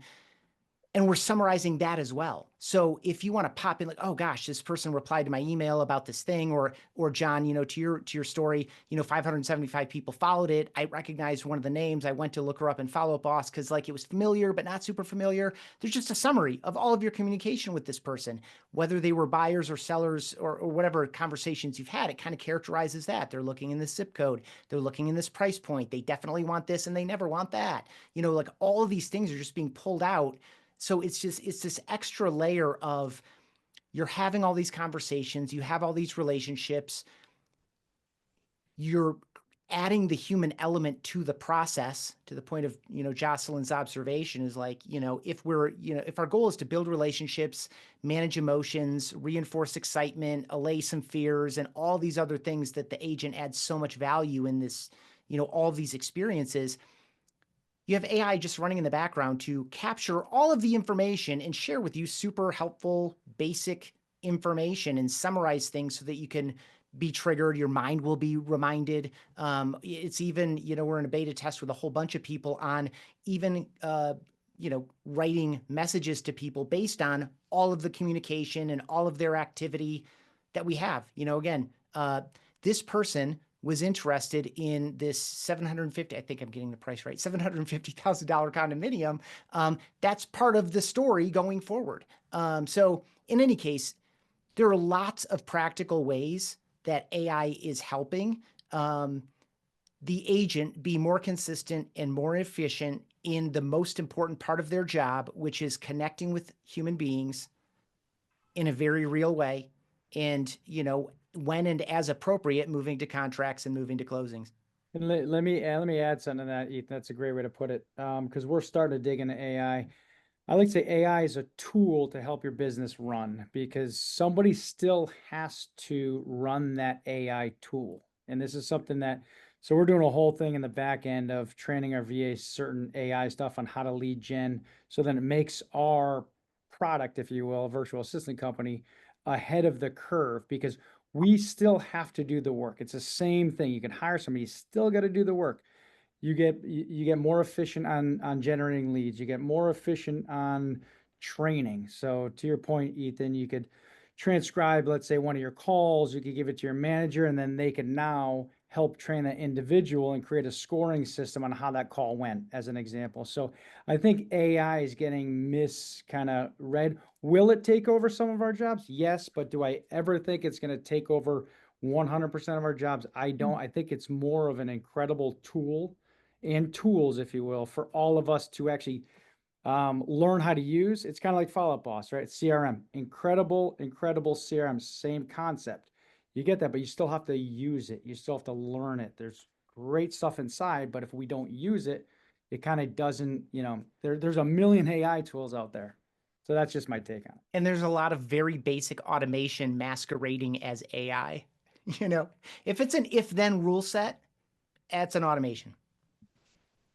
And we're summarizing that as well. So if you want to pop in like, oh gosh, this person replied to my email about this thing, or John, you know, to your story, you know, 575 people followed it. I recognized one of the names. I went to look her up in Follow Up Boss because like it was familiar, but not super familiar. There's just a summary of all of your communication with this person, whether they were buyers or sellers or whatever conversations you've had. It kind of characterizes that. They're looking in this zip code. They're looking in this price point. They definitely want this and they never want that. You know, like all of these things are just being pulled out. So it's this extra layer of you're having all these conversations, you have all these relationships, you're adding the human element to the process, to the point of, you know, Jocelyn's observation is like, you know, if our goal is to build relationships, manage emotions, reinforce excitement, allay some fears, and all these other things that the agent adds so much value in this, you know, all of these experiences, you have AI just running in the background to capture all of the information and share with you super helpful, basic information and summarize things so that you can be triggered. Your mind will be reminded. It's even, you know, we're in a beta test with a whole bunch of people on even, you know, writing messages to people based on all of the communication and all of their activity that we have. You know, again, this person was interested in this $750, I think I'm getting the price right, $750,000 condominium. That's part of the story going forward. So in any case, there are lots of practical ways that AI is helping the agent be more consistent and more efficient in the most important part of their job, which is connecting with human beings in a very real way. And, you know, when and as appropriate, moving to contracts and moving to closings. And let me add something to that, Ethan. That's a great way to put it. Because we're starting to dig into AI. I like to say AI is a tool to help your business run, because somebody still has to run that AI tool. And this is something that, so we're doing a whole thing in the back end of training our VAs certain AI stuff on how to lead gen. So then it makes our product, if you will, a virtual assistant company, ahead of the curve, because we still have to do the work. It's the same thing. You can hire somebody, you still got to do the work. You get more efficient on generating leads. You get more efficient on training. So to your point, Ethan, you could transcribe, let's say, one of your calls, you could give it to your manager, and then they can now help train that individual and create a scoring system on how that call went, as an example. So I think AI is getting kind of read. Will it take over some of our jobs? Yes, but do I ever think it's going to take over 100% of our jobs? I don't. I think it's more of an incredible tool and tools, if you will, for all of us to actually learn how to use. It's kind of like Follow Up Boss, right? CRM, incredible CRM, same concept. You get that, but you still have to use it. You still have to learn it. There's great stuff inside, but if we don't use it, it kind of doesn't, there's a million AI tools out there. So that's just my take on it. And there's a lot of very basic automation masquerading as AI. If it's an if-then rule set, that's an automation.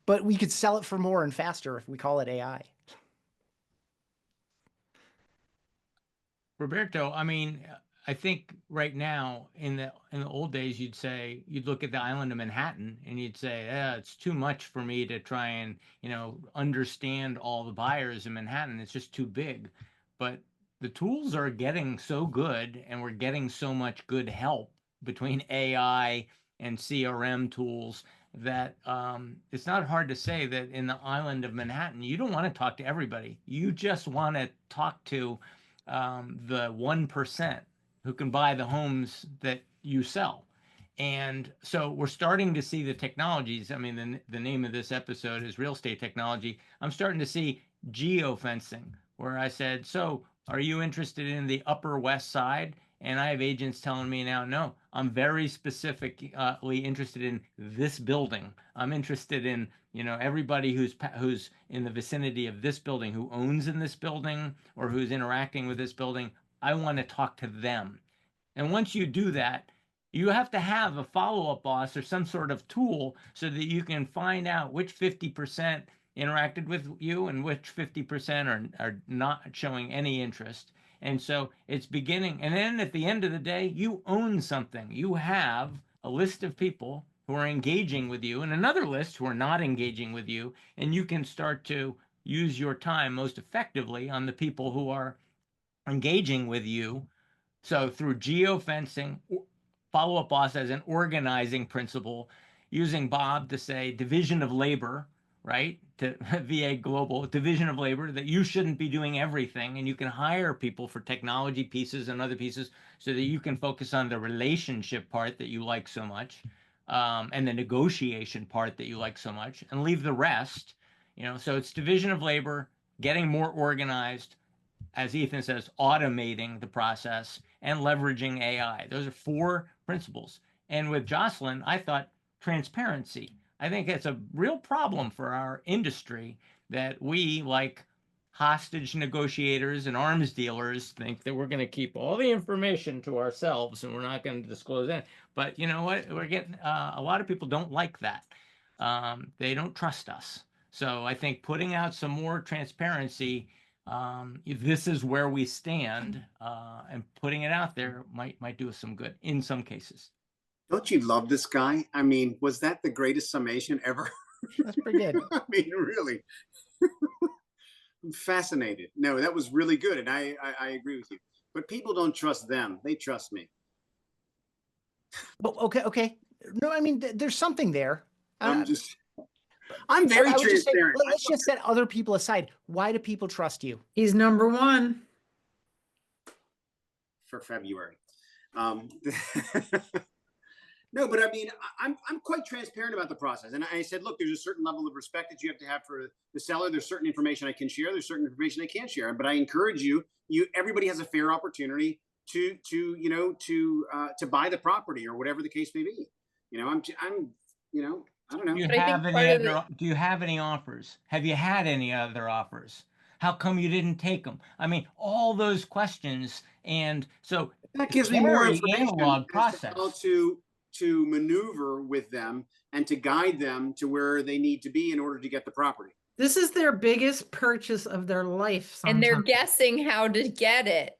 But we could sell it for more and faster if we call it AI. Roberto, I mean, I think right now in the old days, you'd look at the island of Manhattan and you'd say, it's too much for me to try and, understand all the buyers in Manhattan. It's just too big. But the tools are getting so good, and we're getting so much good help between AI and CRM tools that it's not hard to say that in the island of Manhattan, you don't want to talk to everybody. You just want to talk to the 1% who can buy the homes that you sell. And so we're starting to see the technologies. I mean, the name of this episode is Real Estate Technology. I'm starting to see geofencing, where I said, so are you interested in the Upper West Side? And I have agents telling me now, no, I'm very specifically interested in this building. I'm interested in, everybody who's in the vicinity of this building, who owns in this building or who's interacting with this building. I want to talk to them. And once you do that, you have to have a follow-up boss or some sort of tool so that you can find out which 50% interacted with you and which 50% are not showing any interest. And so it's beginning. And then at the end of the day, you own something. You have a list of people who are engaging with you and another list who are not engaging with you. And you can start to use your time most effectively on the people who are engaging with you. So through geofencing, Follow-Up Boss as an organizing principle, using Bob to say division of labor, right? To VA Global, division of labor, that you shouldn't be doing everything, and you can hire people for technology pieces and other pieces so that you can focus on the relationship part that you like so much, and the negotiation part that you like so much, and leave the rest. So it's division of labor, getting more organized, as Ethan says, automating the process, and leveraging AI. Those are 4 principles. And with Jocelyn, I thought transparency. I think it's a real problem for our industry that we, like hostage negotiators and arms dealers, think that we're going to keep all the information to ourselves and we're not going to disclose it. But you know what? We're getting a lot of people don't like that. They don't trust us. So I think putting out some more transparency, this is where we stand, and putting it out there might do us some good in some cases. Don't you love this guy? I mean, was that the greatest summation ever? That's pretty good. I mean, really. I'm fascinated. No, that was really good. And I agree with you. But people don't trust them. They trust me. Well, okay. No, I mean, there's something there. I'm very transparent. Let's just set other people aside. Why do people trust you? He's number one. For February. No, but I mean, I'm quite transparent about the process. And I said, look, there's a certain level of respect that you have to have for the seller. There's certain information I can share. There's certain information I can't share. But I encourage everybody has a fair opportunity to buy the property or whatever the case may be. I don't know. Do you have any offers? Have you had any other offers? How come you didn't take them? I mean, all those questions. And so that gives me more information analog process. How to maneuver with them and to guide them to where they need to be in order to get the property. This is their biggest purchase of their life. Sometimes. And they're guessing how to get it.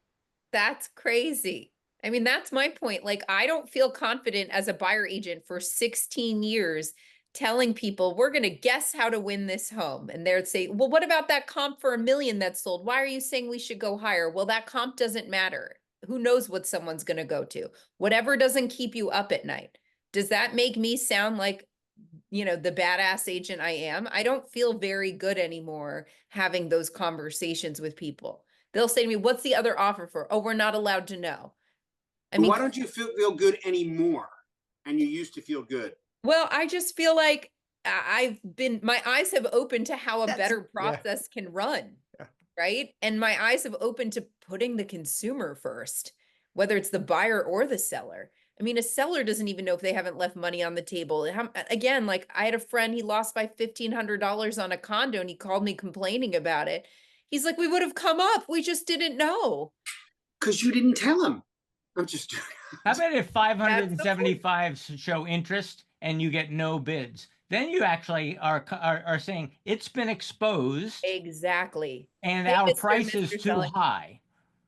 That's crazy. I mean, that's my point. Like, I don't feel confident as a buyer agent for 16 years telling people, we're going to guess how to win this home. And they'd say, well, what about that comp for $1 million that's sold? Why are you saying we should go higher? Well, that comp doesn't matter. Who knows what someone's going to go to? Whatever doesn't keep you up at night. Does that make me sound like, you know, the badass agent I am? I don't feel very good anymore having those conversations with people. They'll say to me, what's the other offer for? Oh, we're not allowed to know. I mean, why don't you feel good anymore? And you used to feel good. Well, I just feel like my eyes have opened to how a better Yeah. process can run, Yeah. right? And my eyes have opened to putting the consumer first, whether it's the buyer or the seller. I mean, a seller doesn't even know if they haven't left money on the table. Again, like I had a friend, he lost by $1,500 on a condo and he called me complaining about it. He's like, we would have come up. We just didn't know. Because you didn't tell him. I'm just. How about if 575 show interest and you get no bids? Then you actually are saying it's been exposed. Exactly. And Hey, our Mr. price is too Seller. high.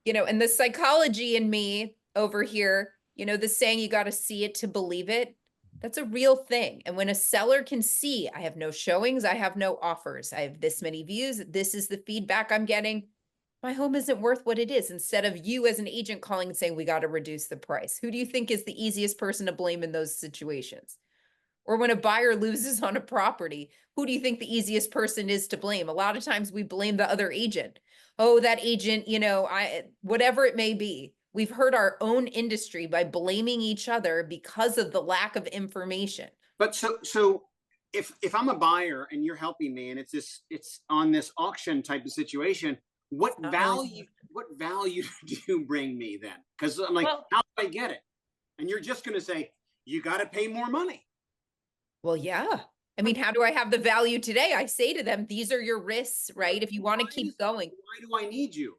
You know, and the psychology in me over here, you know, the saying you got to see it to believe it, that's a real thing. And when a seller can see, I have no showings, I have no offers, I have this many views, this is the feedback I'm getting, my home isn't worth what it is. Instead of you as an agent calling and saying, we got to reduce the price. Who do you think is the easiest person to blame in those situations? Or when a buyer loses on a property, who do you think the easiest person is to blame? A lot of times we blame the other agent. Oh, that agent, you know, whatever it may be. We've hurt our own industry by blaming each other because of the lack of information. But so if I'm a buyer and you're helping me and it's on this auction type of situation, what value do you bring me then? Because I'm like, how do I get it? And you're just going to say, you got to pay more money. Well, yeah. I mean, how do I have the value today? I say to them, these are your risks, right? If you want to keep going. Why do I need you?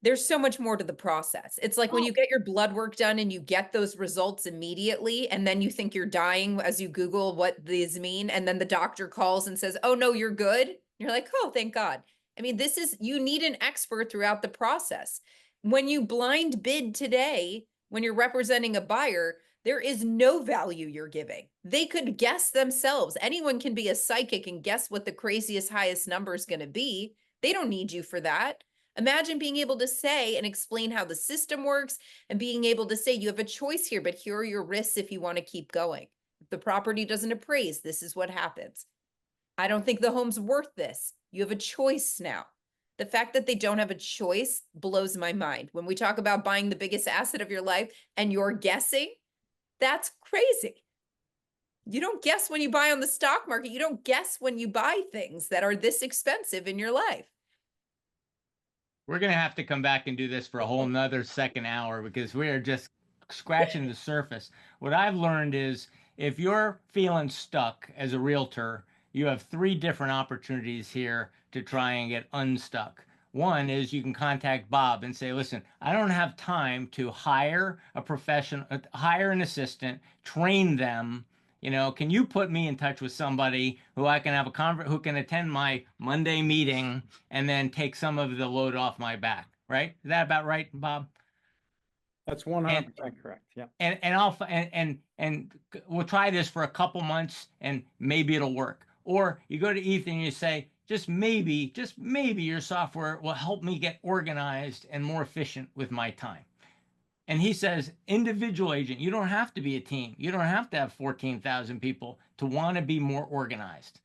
There's so much more to the process. It's like when you get your blood work done and you get those results immediately, and then you think you're dying as you Google what these mean. And then the doctor calls and says, oh, no, you're good. You're like, oh, thank God. I mean, you need an expert throughout the process. When you blind bid today, when you're representing a buyer, there is no value you're giving. They could guess themselves. Anyone can be a psychic and guess what the craziest, highest number is going to be. They don't need you for that. Imagine being able to say and explain how the system works and being able to say, you have a choice here, but here are your risks if you want to keep going. If the property doesn't appraise, this is what happens. I don't think the home's worth this. You have a choice now. The fact that they don't have a choice blows my mind. When we talk about buying the biggest asset of your life and you're guessing, that's crazy. You don't guess when you buy on the stock market. You don't guess when you buy things that are this expensive in your life. We're going to have to come back and do this for a whole nother second hour because we are just scratching the surface. What I've learned is if you're feeling stuck as a realtor, you have 3 different opportunities here to try and get unstuck. One is you can contact Bob and say, listen, I don't have time to hire a professional, hire an assistant, train them. You know, can you put me in touch with somebody who I can have who can attend my Monday meeting and then take some of the load off my back, right? Is that about right, Bob? That's 100% correct. Yeah. And we'll try this for a couple months and maybe it'll work. Or you go to Ethan and you say, just maybe your software will help me get organized and more efficient with my time. And he says, individual agent, you don't have to be a team. You don't have to have 14,000 people to want to be more organized.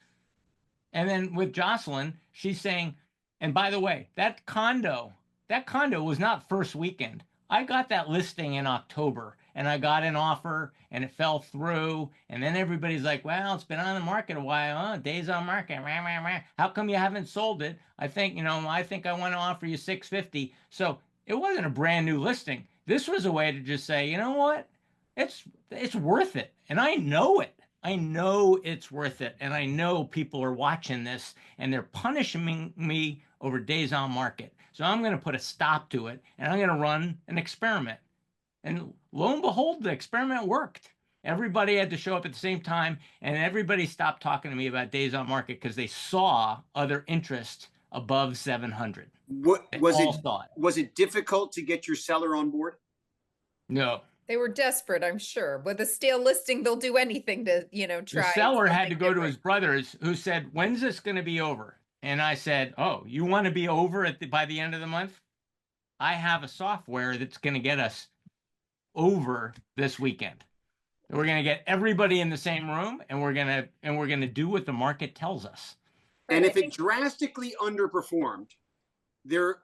And then with Jocelyn, she's saying, and by the way, that condo was not first weekend. I got that listing in October and I got an offer and it fell through. And then everybody's like, well, it's been on the market a while. Days on market. How come you haven't sold it? I think I want to offer you $650. So it wasn't a brand new listing. This was a way to just say, you know what? It's worth it. And I know it. I know it's worth it. And I know people are watching this and they're punishing me over days on market. So I'm going to put a stop to it and I'm going to run an experiment. And lo and behold, the experiment worked. Everybody had to show up at the same time and everybody stopped talking to me about days on market because they saw other interest above 700. Was it difficult to get your seller on board? No, They were desperate, I'm sure. With a stale listing, they'll do anything to, The try seller had to something go to different. his brothers, who said, "When's this going to be over?" And I said, "Oh, you want to be over by the end of the month? I have a software that's going to get us over this weekend. We're going to get everybody in the same room, and we're going to do what the market tells us." And Right, if it drastically underperformed,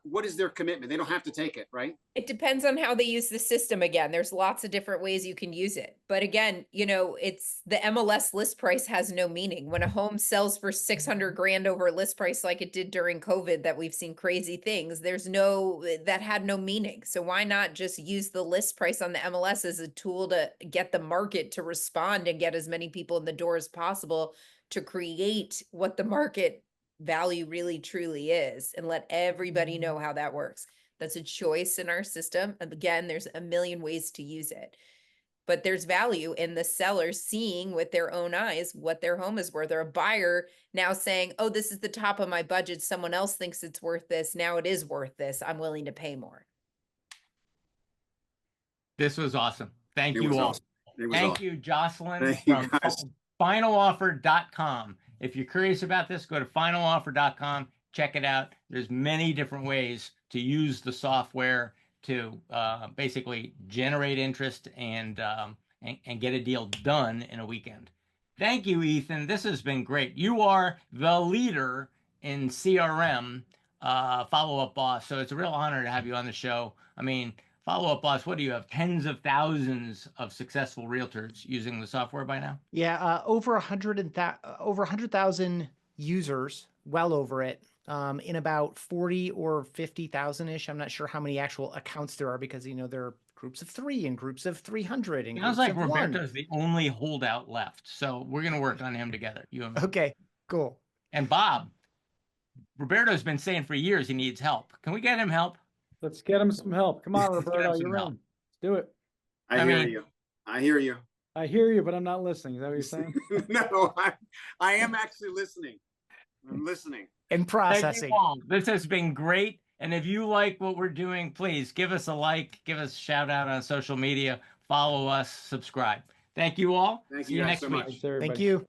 what is their commitment? They don't have to take it, right? it depends on how they use the system again. There's lots of different ways you can use it. But again, it's the MLS list price has no meaning. When a home sells for 600 grand over list price like it did during COVID, that we've seen crazy things, that had no meaning. So why not just use the list price on the MLS as a tool to get the market to respond and get as many people in the door as possible to create what the market value really truly is, and let everybody know how that works. That's a choice in our system. And again, there's a million ways to use it, but there's value in the seller seeing with their own eyes what their home is worth, or a buyer now saying, "Oh, this is the top of my budget. Someone else thinks it's worth this. Now it is worth this. I'm willing to pay more." This was awesome. Thank It you was all. awesome. It was Thank awesome. you, Jocelyn, Thank you, from guys. finaloffer.com. If you're curious about this, go to finaloffer.com. Check it out. There's many different ways to use the software to basically generate interest and get a deal done in a weekend. Thank you, Ethan. This has been great. You are the leader in CRM, Follow-Up Boss. So it's a real honor to have you on the show. I mean, Follow-Up Boss, what do you have? Tens of thousands of successful realtors using the software by now? Yeah, over 100,000 users, well over it, in about 40 or 50,000 ish. I'm not sure how many actual accounts there are, because there are groups of 3 and groups of 300 and Sounds groups like of 1. Roberto's the only holdout left. So we're going to work on him together, you and me. Okay, cool. And Bob, Roberto's been saying for years he needs help. Can we get him help? Let's get him some help. Come on, Let's get him Roberto, some you're help. in. Let's do it. I I hear mean- you. I hear you. I hear you, but I'm not listening. Is that what you're saying? No, I am actually listening. I'm listening. And Thank processing. you all. This has been great. And if you like what we're doing, please give us a like, give us a shout out on social media, follow us, subscribe. Thank you all. Thank See you you guys next so week. much. Thanks, everybody. Thank you.